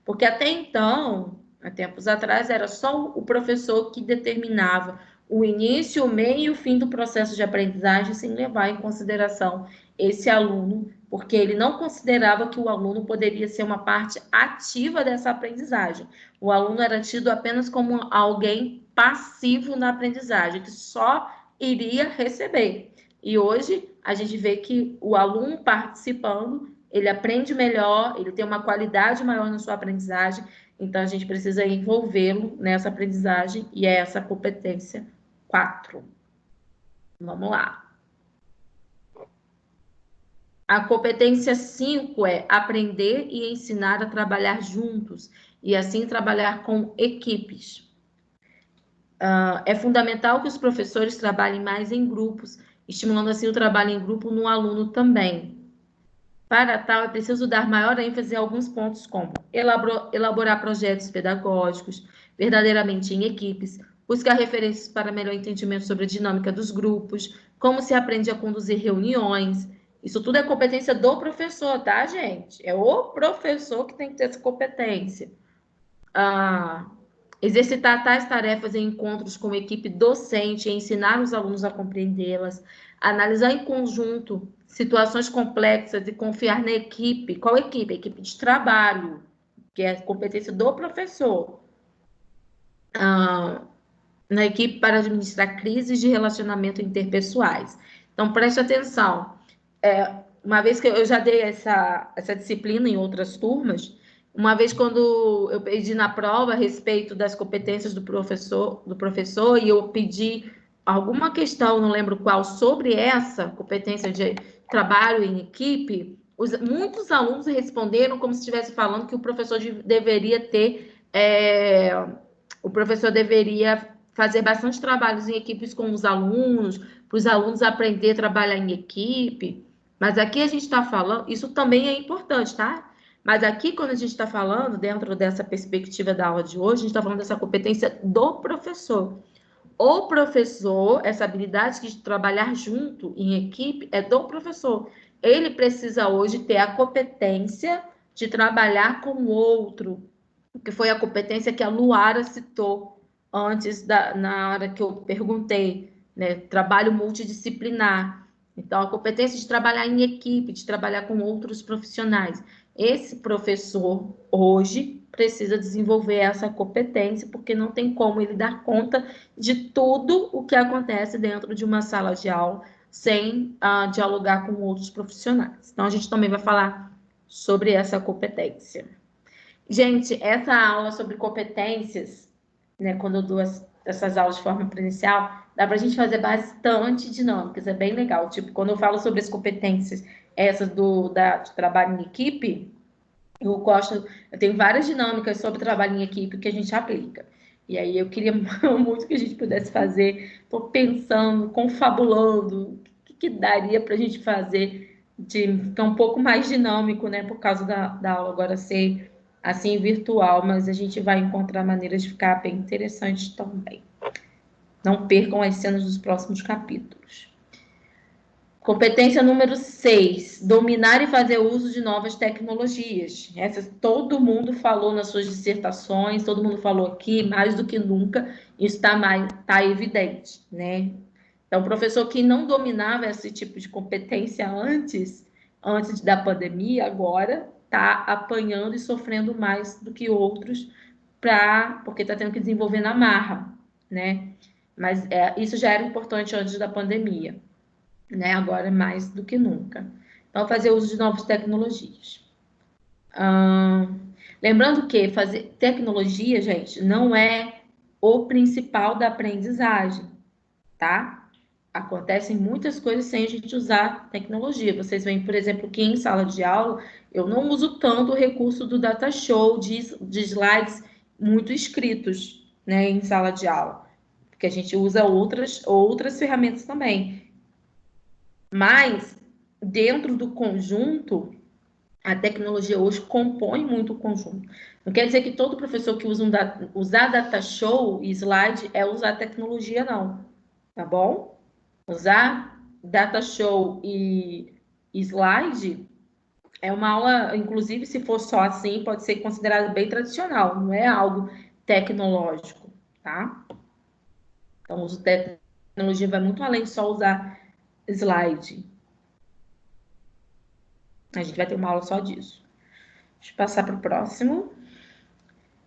porque até então, há tempos atrás, era só o professor que determinava o início, o meio e o fim do processo de aprendizagem, sem levar em consideração esse aluno, porque ele não considerava que o aluno poderia ser uma parte ativa dessa aprendizagem. O aluno era tido apenas como alguém passivo na aprendizagem, que só iria receber. E hoje, a gente vê que o aluno participando, ele aprende melhor, ele tem uma qualidade maior na sua aprendizagem, então a gente precisa envolvê-lo nessa aprendizagem, e é essa competência 4. Vamos lá. A competência 5 é aprender e ensinar a trabalhar juntos, e assim trabalhar com equipes. É fundamental que os professores trabalhem mais em grupos, estimulando assim o trabalho em grupo no aluno também. Para tal, é preciso dar maior ênfase em alguns pontos, como elaborar projetos pedagógicos, verdadeiramente em equipes, buscar referências para melhor entendimento sobre a dinâmica dos grupos, como se aprende a conduzir reuniões. Isso tudo é competência do professor, tá, gente? É o professor que tem que ter essa competência. Exercitar tais tarefas em encontros com a equipe docente, ensinar os alunos a compreendê-las, analisar em conjunto situações complexas e confiar na equipe. Qual equipe? A equipe de trabalho, que é a competência do professor. Na equipe para administrar crises de relacionamento interpessoais. Então, preste atenção. Uma vez que eu já dei essa disciplina em outras turmas, uma vez quando eu pedi na prova a respeito das competências do professor e eu pedi alguma questão, não lembro qual, sobre essa competência de trabalho em equipe, muitos alunos responderam como se estivesse falando que o professor deveria fazer bastante trabalhos em equipes com os alunos, para os alunos aprender a trabalhar em equipe. Mas aqui a gente está falando, isso também é importante, tá? Mas aqui, quando a gente está falando, dentro dessa perspectiva da aula de hoje, a gente está falando dessa competência do professor. O professor, essa habilidade de trabalhar junto, em equipe, é do professor. Ele precisa hoje ter a competência de trabalhar com o outro, que foi a competência que a Luara citou antes, na hora que eu perguntei, né? Trabalho multidisciplinar. Então, a competência de trabalhar em equipe, de trabalhar com outros profissionais. Esse professor, hoje, precisa desenvolver essa competência, porque não tem como ele dar conta de tudo o que acontece dentro de uma sala de aula sem dialogar com outros profissionais. Então, a gente também vai falar sobre essa competência. Gente, essa aula sobre competências, né, quando eu dou dessas aulas de forma presencial, dá para a gente fazer bastante dinâmicas, é bem legal. Tipo, quando eu falo sobre as competências, essas de trabalho em equipe, eu tenho várias dinâmicas sobre trabalho em equipe que a gente aplica. E aí eu queria muito que a gente pudesse fazer, estou pensando, confabulando, o que daria para a gente fazer de ficar um pouco mais dinâmico, né, por causa da aula agora ser assim virtual, mas a gente vai encontrar maneiras de ficar bem interessante também. Não percam as cenas dos próximos capítulos. Competência número 6, dominar e fazer uso de novas tecnologias. Essa todo mundo falou nas suas dissertações, todo mundo falou aqui, mais do que nunca, isso tá evidente, né? Então, o professor que não dominava esse tipo de competência antes da pandemia, agora está apanhando e sofrendo mais do que outros, porque está tendo que desenvolver na marra, né? Mas isso já era importante antes da pandemia, né? Agora mais do que nunca. Então, fazer uso de novas tecnologias. Lembrando que fazer tecnologia, gente, não é o principal da aprendizagem, tá? Acontecem muitas coisas sem a gente usar tecnologia. Vocês veem, por exemplo, que em sala de aula, eu não uso tanto o recurso do data show, de slides muito escritos, né, em sala de aula, porque a gente usa outras ferramentas também. Mas, dentro do conjunto, a tecnologia hoje compõe muito o conjunto. Não quer dizer que todo professor que usar data show e slide é usar tecnologia, não. Tá bom? Usar data show e slide é uma aula, inclusive, se for só assim, pode ser considerado bem tradicional, não é algo tecnológico, tá? Então, o uso de tecnologia vai muito além de só usar slide. A gente vai ter uma aula só disso. Deixa eu passar para o próximo.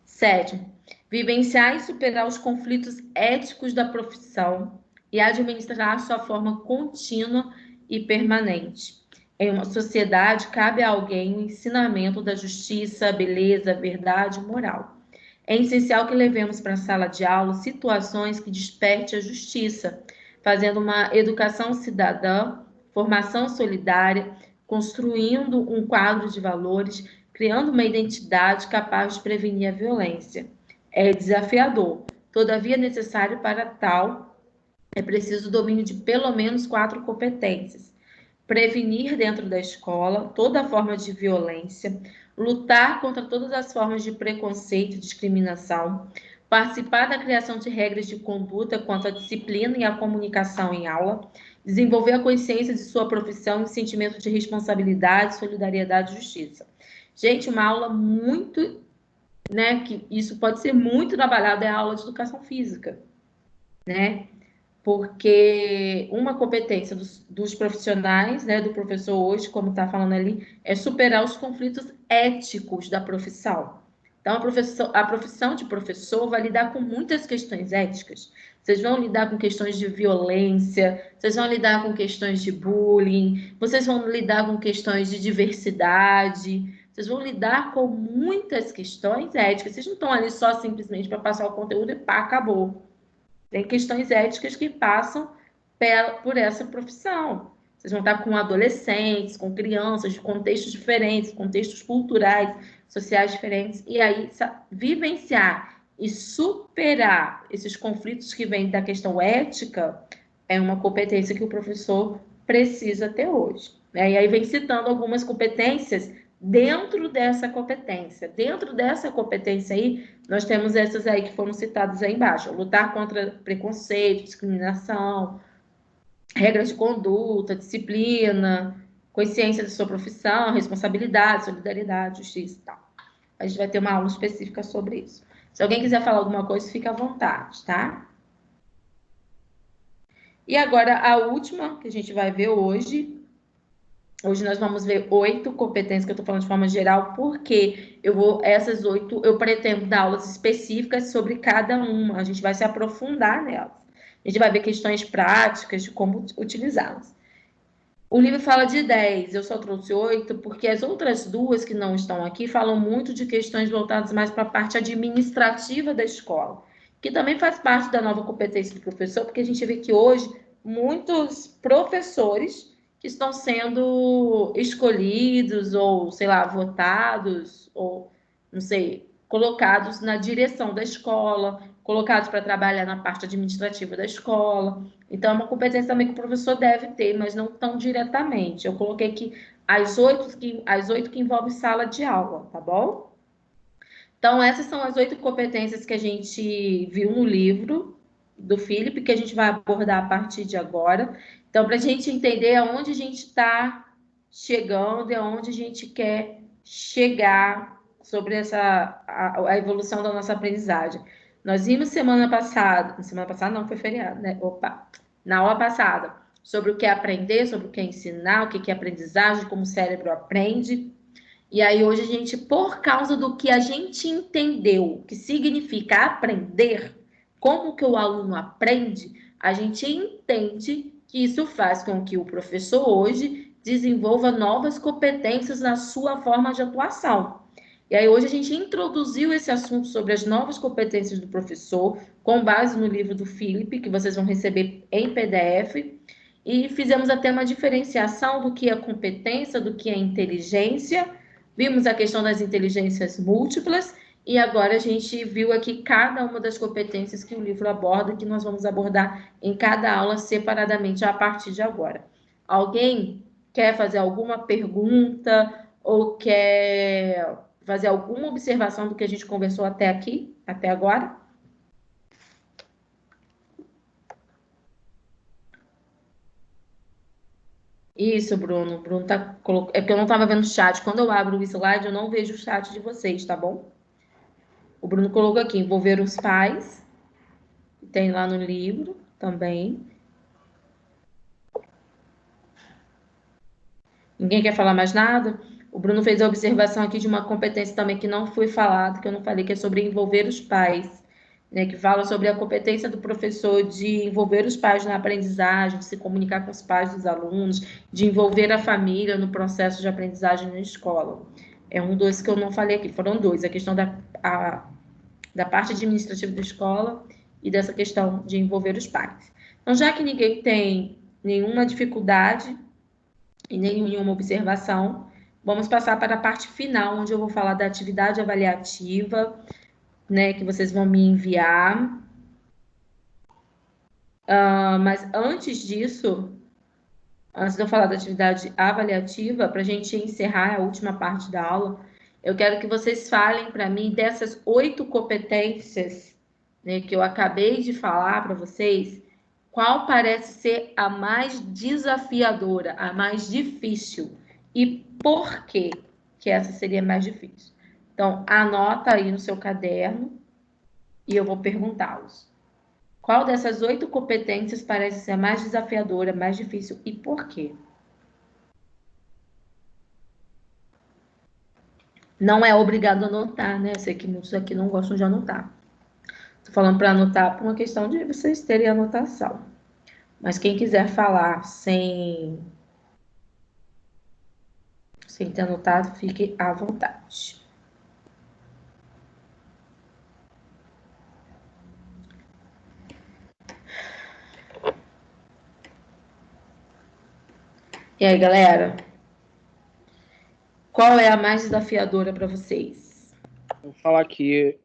7. Vivenciar e superar os conflitos éticos da profissão e administrar sua forma contínua e permanente. Em uma sociedade, cabe a alguém o ensinamento da justiça, beleza, verdade e moral. É essencial que levemos para a sala de aula situações que despertem a justiça, fazendo uma educação cidadã, formação solidária, construindo um quadro de valores, criando uma identidade capaz de prevenir a violência. É desafiador, todavia necessário para tal, é preciso o domínio de pelo menos 4 competências. Prevenir dentro da escola toda forma de violência, lutar contra todas as formas de preconceito e discriminação, participar da criação de regras de conduta quanto à disciplina e à comunicação em aula, desenvolver a consciência de sua profissão e sentimento de responsabilidade, solidariedade e justiça. Gente, uma aula muito, né, que isso pode ser muito trabalhado é a aula de educação física, né? Porque uma competência dos profissionais, né, do professor hoje, como está falando ali, é superar os conflitos éticos da profissão. Então, a profissão de professor vai lidar com muitas questões éticas. Vocês vão lidar com questões de violência, vocês vão lidar com questões de bullying, vocês vão lidar com questões de diversidade, vocês vão lidar com muitas questões éticas. Vocês não estão ali só simplesmente para passar o conteúdo e pá, acabou. Tem questões éticas que passam por essa profissão. Vocês vão estar com adolescentes, com crianças de contextos diferentes, contextos culturais, sociais diferentes, e aí vivenciar e superar esses conflitos que vêm da questão ética é uma competência que o professor precisa ter hoje. E aí vem citando algumas competências dentro dessa competência. Dentro dessa competência aí, nós temos essas aí que foram citadas aí embaixo. Lutar contra preconceito, discriminação, regras de conduta, disciplina, consciência da sua profissão, responsabilidade, solidariedade, justiça e tal. A gente vai ter uma aula específica sobre isso. Se alguém quiser falar alguma coisa, fica à vontade, tá? E agora, a última que a gente vai ver hoje. Hoje nós vamos ver 8 competências, que eu estou falando de forma geral, porque essas 8, eu pretendo dar aulas específicas sobre cada uma. A gente vai se aprofundar nelas. A gente vai ver questões práticas de como utilizá-las. O livro fala de 10, eu só trouxe 8, porque as outras 2 que não estão aqui falam muito de questões voltadas mais para a parte administrativa da escola. que também faz parte da nova competência do professor, porque a gente vê que hoje muitos professores que estão sendo escolhidos ou, sei lá, votados ou, não sei, colocados na direção da escola, colocados para trabalhar na parte administrativa da escola. Então, é uma competência também que o professor deve ter, mas não tão diretamente. Eu coloquei aqui as 8 que envolvem sala de aula, tá bom? Então, essas são as 8 competências que a gente viu no livro do Philip, que a gente vai abordar a partir de agora. Então, para a gente entender aonde a gente está chegando e aonde a gente quer chegar sobre a evolução da nossa aprendizagem. Nós vimos semana passada não, foi feriado, né? Na aula passada, sobre o que é aprender, sobre o que é ensinar, o que é aprendizagem, como o cérebro aprende. E aí hoje a gente, por causa do que a gente entendeu, que significa aprender, como que o aluno aprende, a gente entende que isso faz com que o professor hoje desenvolva novas competências na sua forma de atuação. E aí hoje a gente introduziu esse assunto sobre as novas competências do professor, com base no livro do Philip, que vocês vão receber em PDF, e fizemos até uma diferenciação do que é competência, do que é inteligência. Vimos a questão das inteligências múltiplas e agora a gente viu aqui cada uma das competências que o livro aborda, que nós vamos abordar em cada aula separadamente a partir de agora. Alguém quer fazer alguma pergunta ou quer fazer alguma observação do que a gente conversou até aqui, até agora? Isso, Bruno. Bruno tá colocando. É porque eu não estava vendo o chat. Quando eu abro o slide, eu não vejo o chat de vocês, tá bom? O Bruno colocou aqui, envolver os pais. Tem lá no livro também. Ninguém quer falar mais nada? O Bruno fez a observação aqui de uma competência também que não foi falada, que eu não falei, que é sobre envolver os pais. Né, que fala sobre a competência do professor de envolver os pais na aprendizagem, de se comunicar com os pais dos alunos, de envolver a família no processo de aprendizagem na escola. É um dos que eu não falei aqui, foram 2, a questão da parte administrativa da escola e dessa questão de envolver os pais. Então, já que ninguém tem nenhuma dificuldade e nenhuma observação, vamos passar para a parte final, onde eu vou falar da atividade avaliativa, né, que vocês vão me enviar. Mas antes disso, antes de eu falar da atividade avaliativa, para a gente encerrar a última parte da aula, eu quero que vocês falem para mim dessas 8 competências, né, que eu acabei de falar para vocês, qual parece ser a mais desafiadora, a mais difícil e por que essa seria mais difícil. Então, anota aí no seu caderno e eu vou perguntá-los. Qual dessas 8 competências parece ser a mais desafiadora, mais difícil e por quê? Não é obrigado a anotar, né? Eu sei que muitos aqui não gostam de anotar. Estou falando para anotar por uma questão de vocês terem anotação. Mas quem quiser falar sem ter anotado, fique à vontade. E aí, galera? Qual é a mais desafiadora para vocês? Vou falar aqui.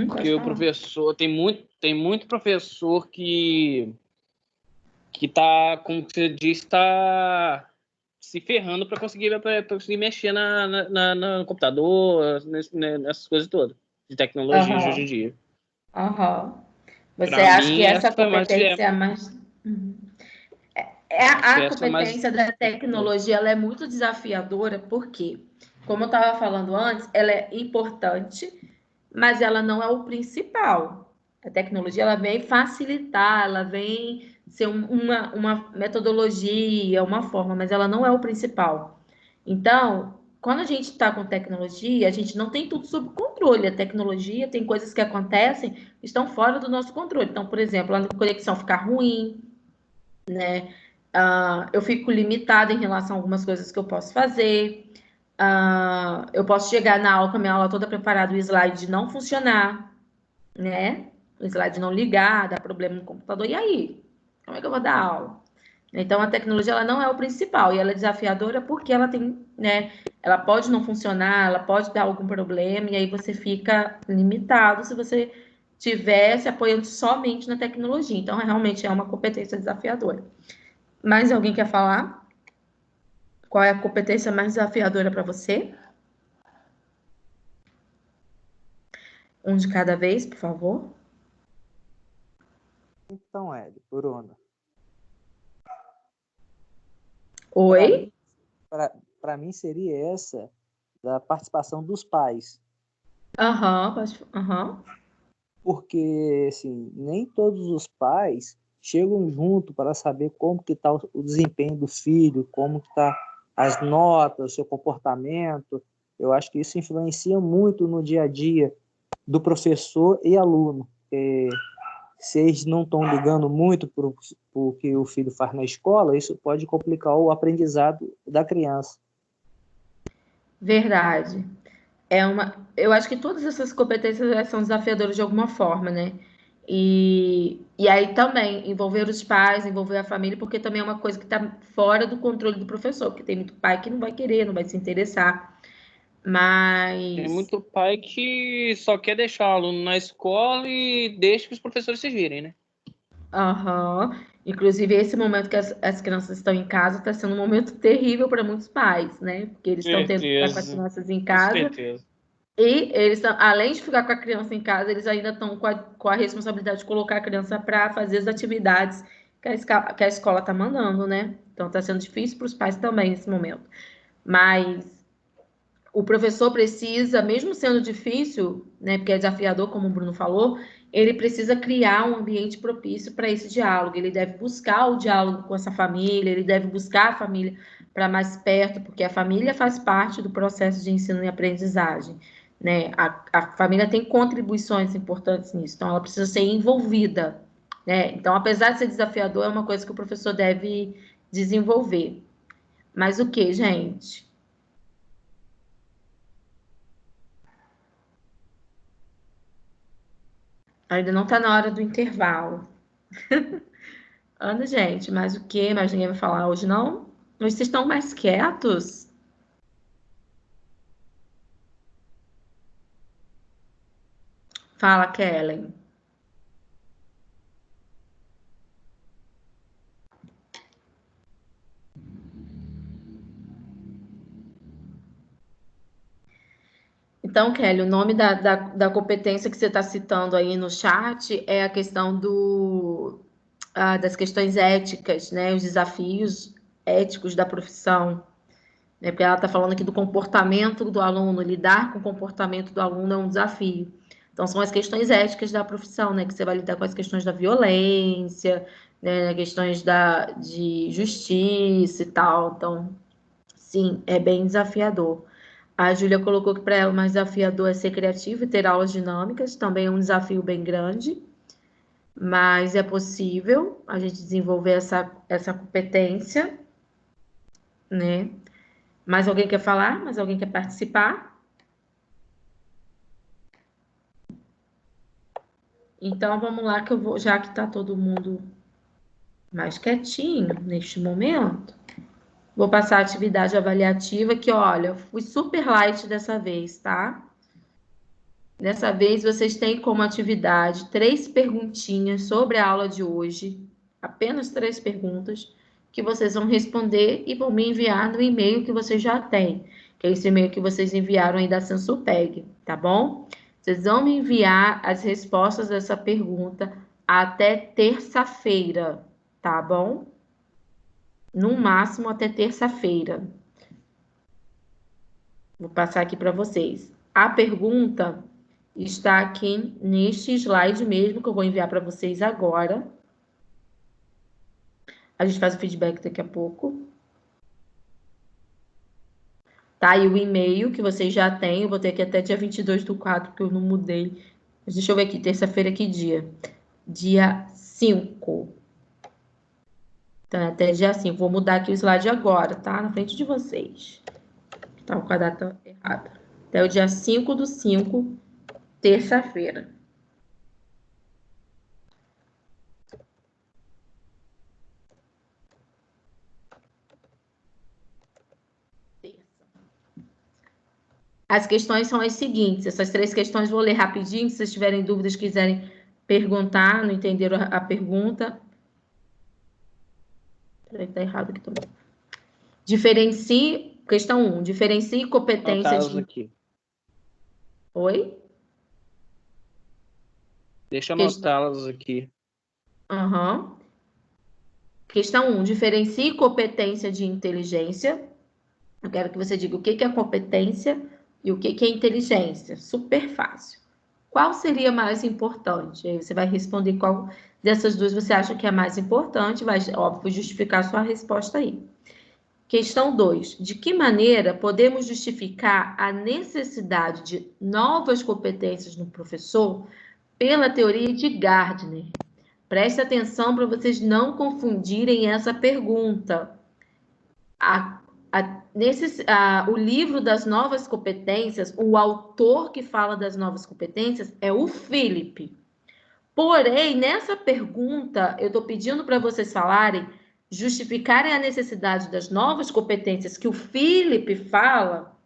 Porque o professor, tem muito professor que tá, como você disse, tá se ferrando para conseguir mexer no computador, nessas coisas todas, de tecnologia de hoje em dia. Você acha que essa competência é mais... A competência da tecnologia, ela é muito desafiadora, porque, como eu estava falando antes, ela é importante, mas ela não é o principal. A tecnologia, ela vem facilitar, ela vem ser uma metodologia, uma forma, mas ela não é o principal. Então, quando a gente está com tecnologia, a gente não tem tudo sob controle. A tecnologia tem coisas que acontecem que estão fora do nosso controle. Então, por exemplo, a conexão ficar ruim, né? Eu fico limitada em relação a algumas coisas que eu posso fazer. Eu posso chegar na aula com a minha aula toda preparada, o slide não funcionar, né? O slide não ligar, dar problema no computador. E aí? Como é que eu vou dar aula? Então, a tecnologia ela não é o principal. E ela é desafiadora porque ela tem, né? Ela pode não funcionar, ela pode dar algum problema. E aí você fica limitado se você estiver se apoiando somente na tecnologia. Então, realmente é uma competência desafiadora. Mais alguém quer falar? Qual é a competência mais desafiadora para você? Um de cada vez, por favor. Então, Hélio, Bruna. Oi? Para mim seria essa da participação dos pais. Aham. Porque, assim, nem todos os pais chegam junto para saber como que está o desempenho do filho, como que está as notas, o seu comportamento. Eu acho que isso influencia muito no dia a dia do professor e aluno. Se eles não estão ligando muito para o que o filho faz na escola, isso pode complicar o aprendizado da criança. Verdade. Eu acho que todas essas competências são desafiadoras de alguma forma, né? E aí também envolver os pais, envolver a família, porque também é uma coisa que está fora do controle do professor, porque tem muito pai que não vai querer, não vai se interessar. Tem Mas muito pai que só quer deixar o aluno na escola e deixa que os professores se virem, né? Inclusive, esse momento que as crianças estão em casa está sendo um momento terrível para muitos pais, né? Porque eles estão tendo que ficar com as crianças em Com casa. certeza. E eles estão, além de ficar com a criança em casa, eles ainda estão com a responsabilidade de colocar a criança para fazer as atividades que a escola está mandando, né? Então está sendo difícil para os pais também nesse momento. Mas o professor precisa, mesmo sendo difícil, né, porque é desafiador, como o Bruno falou, ele precisa criar um ambiente propício para esse diálogo. Ele deve buscar o diálogo com essa família, ele deve buscar a família para mais perto, porque a família faz parte do processo de ensino e aprendizagem. Né? A família tem contribuições importantes nisso, então ela precisa ser envolvida. Né? Então, apesar de ser desafiador, é uma coisa que o professor deve desenvolver. Mas o que, gente? Ainda não está na hora do intervalo. Ana, gente, mas o que? Mais ninguém vai falar hoje, não? Hoje vocês estão mais quietos? Fala, Kellen. Então, Kelly, o nome da competência que você está citando aí no chat é a questão das questões éticas, né? Os desafios éticos da profissão. Né? Porque ela está falando aqui do comportamento do aluno, lidar com o comportamento do aluno é um desafio. Então, são as questões éticas da profissão, né? Que você vai lidar com as questões da violência, né? Questões de justiça e tal. Então, sim, é bem desafiador. A Júlia colocou que para ela o mais desafiador é ser criativo e ter aulas dinâmicas, também é um desafio bem grande, mas é possível a gente desenvolver essa competência, né? Mais alguém quer falar? Mais alguém quer participar? Então vamos lá que eu vou, já que está todo mundo mais quietinho neste momento, vou passar a atividade avaliativa que, olha, fui super light dessa vez, tá? Dessa vez, vocês têm como atividade 3 perguntinhas sobre a aula de hoje, apenas 3 perguntas, que vocês vão responder e vão me enviar no e-mail que vocês já têm, que é esse e-mail que vocês enviaram aí da Sensupeg, tá bom? Vocês vão me enviar as respostas dessa pergunta até terça-feira, tá bom? No máximo até terça-feira. Vou passar aqui para vocês. A pergunta está aqui neste slide mesmo, que eu vou enviar para vocês agora. A gente faz o feedback daqui a pouco. Tá, e o e-mail que vocês já têm, eu vou ter aqui até dia 22/4, porque eu não mudei. Mas deixa eu ver aqui, terça-feira, que dia? Dia 5. Então, até dia 5. Vou mudar aqui o slide agora, tá? Na frente de vocês. Estava com a data errada. Até o dia 5/5, terça-feira. As questões são as seguintes. Essas 3 questões vou ler rapidinho. Se vocês tiverem dúvidas, quiserem perguntar, não entenderam a pergunta. Peraí, tá errado aqui também. Questão 1. Diferencie competências de... aqui. Oi? Deixa eu anotá-las aqui. Uhum. Questão 1. Diferencie competência de inteligência. Eu quero que você diga o que é competência e o que é inteligência. Super fácil. Qual seria mais importante? Aí você vai responder qual dessas duas você acha que é mais importante. Vai, óbvio, justificar sua resposta aí. Questão 2. De que maneira podemos justificar a necessidade de novas competências no professor pela teoria de Gardner? Preste atenção para vocês não confundirem essa pergunta. O livro das novas competências, o autor que fala das novas competências é o Philip. Porém, nessa pergunta, eu estou pedindo para vocês falarem, justificarem a necessidade das novas competências que o Philip fala,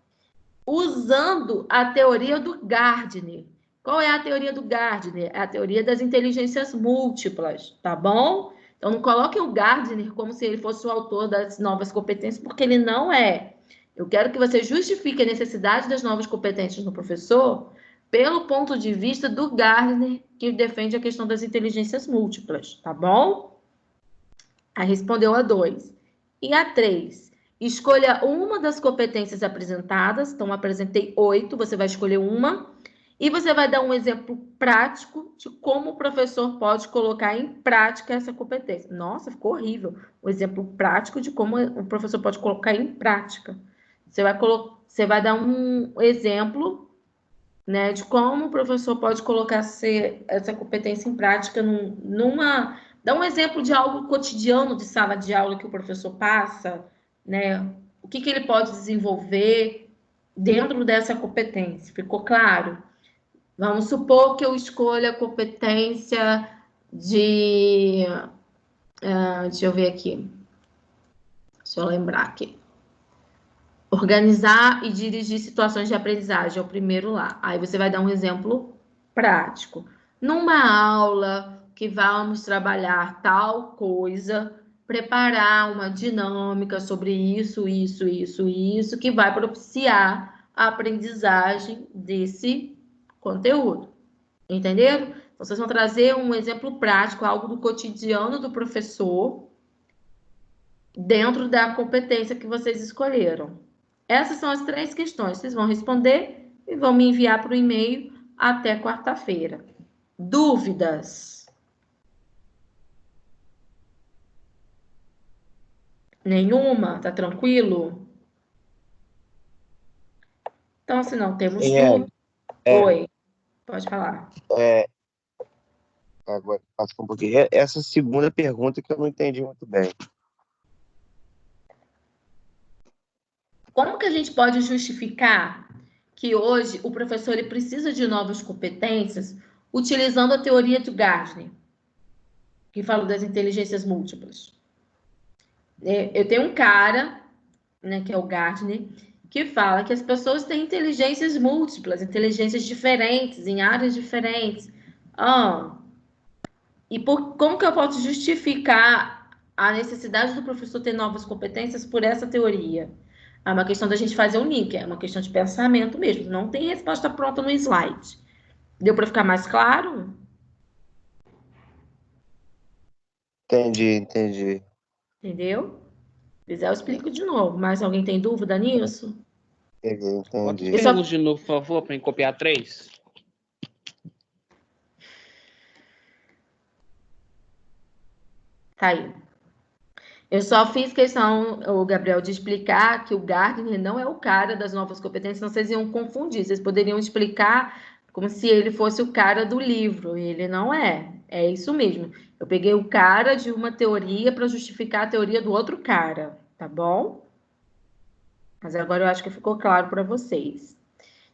usando a teoria do Gardner. Qual é a teoria do Gardner? É a teoria das inteligências múltiplas, tá bom? Então, não coloquem o Gardner como se ele fosse o autor das novas competências, porque ele não é. Eu quero que você justifique a necessidade das novas competências no professor pelo ponto de vista do Gardner, que defende a questão das inteligências múltiplas, tá bom? Aí respondeu a 2. E a 3. Escolha uma das competências apresentadas. Então, apresentei 8, você vai escolher uma. E você vai dar um exemplo prático de como o professor pode colocar em prática essa competência. Nossa, ficou horrível. O exemplo prático de como o professor pode colocar em prática. Você vai dar um exemplo, né, de como o professor pode colocar essa competência em prática dá um exemplo de algo cotidiano de sala de aula que o professor passa, né? O que ele pode desenvolver dentro dessa competência. Ficou claro? Vamos supor que eu escolha a competência de... deixa eu ver aqui. Deixa eu lembrar aqui. Organizar e dirigir situações de aprendizagem, é o primeiro lá. Aí você vai dar um exemplo prático. Numa aula que vamos trabalhar tal coisa, preparar uma dinâmica sobre isso, que vai propiciar a aprendizagem desse conteúdo. Entenderam? Então, vocês vão trazer um exemplo prático, algo do cotidiano do professor, dentro da competência que vocês escolheram. Essas são as 3 questões. Vocês vão responder e vão me enviar para o e-mail até quarta-feira. Dúvidas? Nenhuma? Tá tranquilo? Então, se não temos dúvida... Oi, pode falar. Agora, passa um pouquinho. Essa segunda pergunta que eu não entendi muito bem. Como que a gente pode justificar que hoje o professor ele precisa de novas competências utilizando a teoria de Gardner, que fala das inteligências múltiplas? Eu tenho um cara, né, que é o Gardner, que fala que as pessoas têm inteligências múltiplas, inteligências diferentes, em áreas diferentes. Como que eu posso justificar a necessidade do professor ter novas competências por essa teoria? É uma questão da gente fazer um link, é uma questão de pensamento mesmo. Não tem resposta pronta no slide. Deu para ficar mais claro? Entendi. Entendeu? Se quiser, eu explico de novo. Mais alguém tem dúvida nisso? Entendi. Pergunta de novo, por favor, para copiar 3. Tá aí. Eu só fiz questão, o Gabriel, de explicar que o Gardner não é o cara das novas competências, senão vocês iam confundir. Vocês poderiam explicar como se ele fosse o cara do livro. Ele não é. É isso mesmo. Eu peguei o cara de uma teoria para justificar a teoria do outro cara. Tá bom? Mas agora eu acho que ficou claro para vocês.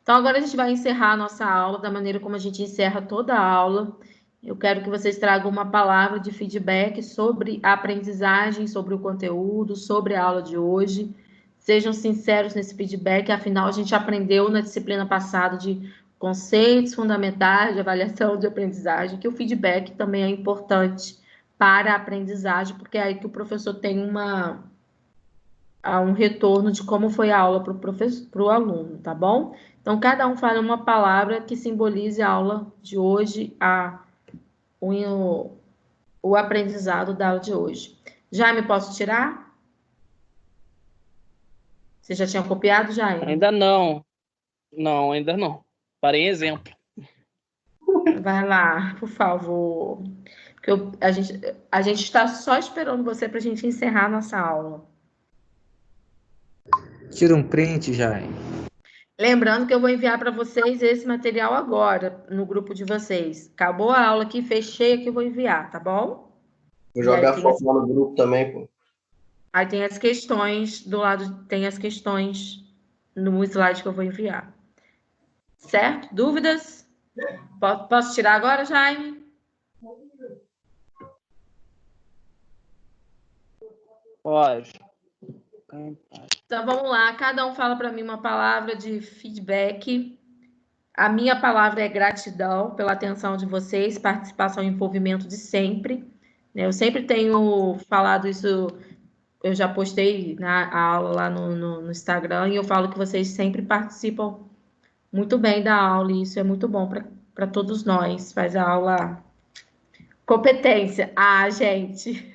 Então, agora a gente vai encerrar a nossa aula da maneira como a gente encerra toda a aula. Eu quero que vocês tragam uma palavra de feedback sobre a aprendizagem, sobre o conteúdo, sobre a aula de hoje. Sejam sinceros nesse feedback, afinal, a gente aprendeu na disciplina passada de conceitos fundamentais de avaliação de aprendizagem, que o feedback também é importante para a aprendizagem, porque é aí que o professor tem um retorno de como foi a aula para o aluno, tá bom? Então, cada um fala uma palavra que simbolize a aula de hoje, o aprendizado da aula de hoje. Jaime, posso tirar? Você já tinha copiado, Jaime? Ainda não. Não, ainda não. Parei em exemplo. Vai lá, por favor. Porque a gente está só esperando você para a gente encerrar a nossa aula. Tira um print, Jaime. Lembrando que eu vou enviar para vocês esse material agora, no grupo de vocês. Acabou a aula aqui, fechei aqui, eu vou enviar, tá bom? Vou jogar foto lá no grupo também, pô. Aí tem as questões, do lado tem as questões no slide que eu vou enviar. Certo? Dúvidas? Posso tirar agora, Jaime? Pode. Então, vamos lá. Cada um fala para mim uma palavra de feedback. A minha palavra é gratidão pela atenção de vocês, participação e envolvimento de sempre. Eu sempre tenho falado isso, eu já postei na aula lá no Instagram, e eu falo que vocês sempre participam muito bem da aula, e isso é muito bom para todos nós. Faz a aula competência. Ah, gente!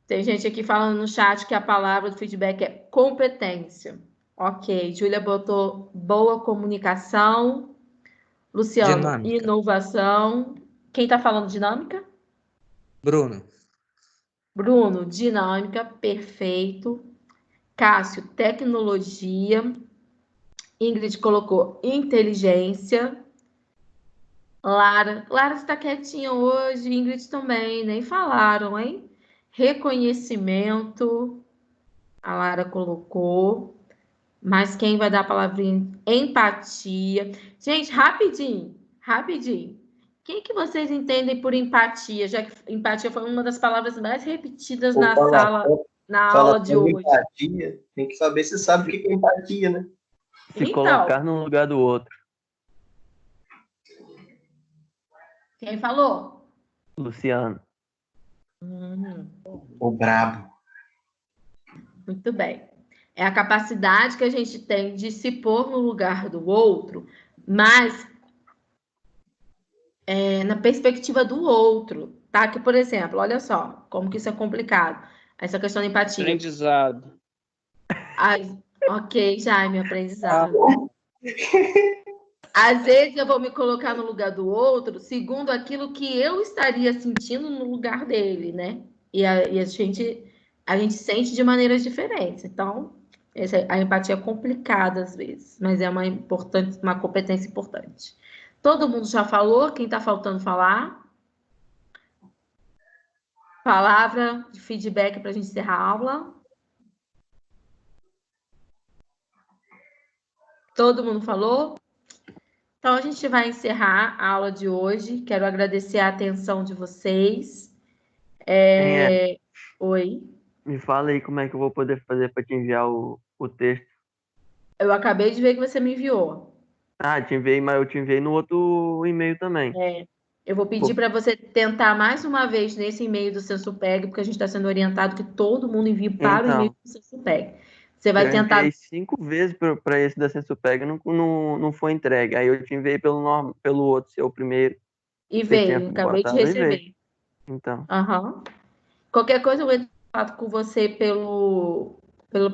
Tem gente aqui falando no chat que a palavra do feedback é competência. Ok, Júlia botou boa comunicação. Luciano, Dinâmica. inovação. Quem está falando dinâmica? Bruno. Bruno, dinâmica, perfeito. Cássio, tecnologia. Ingrid colocou inteligência. Lara está quietinha hoje. Ingrid também, nem falaram, hein? Reconhecimento. A Lara colocou. Mas quem vai dar a palavrinha? Empatia. Gente, rapidinho. Quem que vocês entendem por empatia? Já que empatia foi uma das palavras mais repetidas na aula de hoje. Empatia, tem que saber se sabe o que é empatia, né? Se colocar no lugar do outro. Quem falou? Luciano. O brabo. Muito bem. É a capacidade que a gente tem de se pôr no lugar do outro, mas na perspectiva do outro, tá? Que, por exemplo, olha só, como que isso é complicado. Essa questão da empatia. Aprendizado. Ok, Jaime, aprendizado. Às vezes eu vou me colocar no lugar do outro segundo aquilo que eu estaria sentindo no lugar dele, né? E a gente sente de maneiras diferentes. Então, a empatia é complicada às vezes, mas é uma competência importante. Todo mundo já falou? Quem está faltando falar? Palavra de feedback para a gente encerrar a aula. Todo mundo falou? Então, a gente vai encerrar a aula de hoje. Quero agradecer a atenção de vocês. Oi? Me fala aí como é que eu vou poder fazer para te enviar o texto. Eu acabei de ver que você me enviou. Ah, te enviei, mas eu te enviei no outro e-mail também. Eu vou pedir para você tentar mais uma vez nesse e-mail do Sensupeg, porque a gente está sendo orientado que todo mundo envie para o e-mail do Sensupeg. Você vai tentar. Eu enviei 5 vezes para esse da Sensupeg, não foi entregue. Aí eu te enviei pelo outro, seu primeiro. E veio, acabei de receber. Então. Qualquer coisa eu entro em contato com você pelo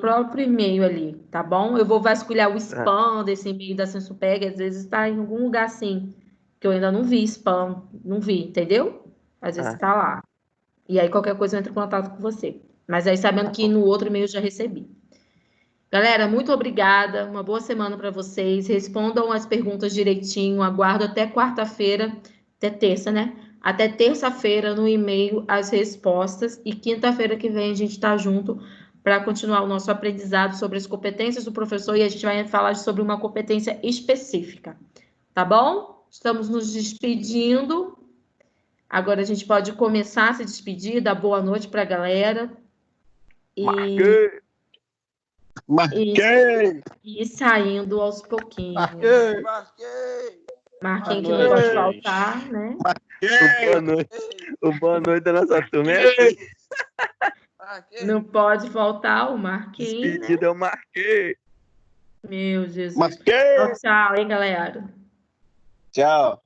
próprio e-mail ali, tá bom? Eu vou vasculhar o spam desse e-mail da Sensupeg, às vezes está em algum lugar assim, que eu ainda não vi spam, não vi, entendeu? Às vezes está lá. E aí qualquer coisa eu entro em contato com você. Mas aí sabendo que no outro e-mail eu já recebi. Galera, muito obrigada, uma boa semana para vocês. Respondam as perguntas direitinho, aguardo até quarta-feira, até terça, né? Até terça-feira no e-mail as respostas, e quinta-feira que vem a gente está junto para continuar o nosso aprendizado sobre as competências do professor e a gente vai falar sobre uma competência específica, tá bom? Estamos nos despedindo. Agora a gente pode começar a se despedir, dar boa noite para a galera. Marquei! E saindo aos pouquinhos. Marquei que não Boa pode noite. faltar, né? O boa noite da nossa turma é aqui. Não pode faltar o Marquinhos, né? Despedida eu marquei. Meu Jesus. Marquei! Tchau, hein, galera? Tchau.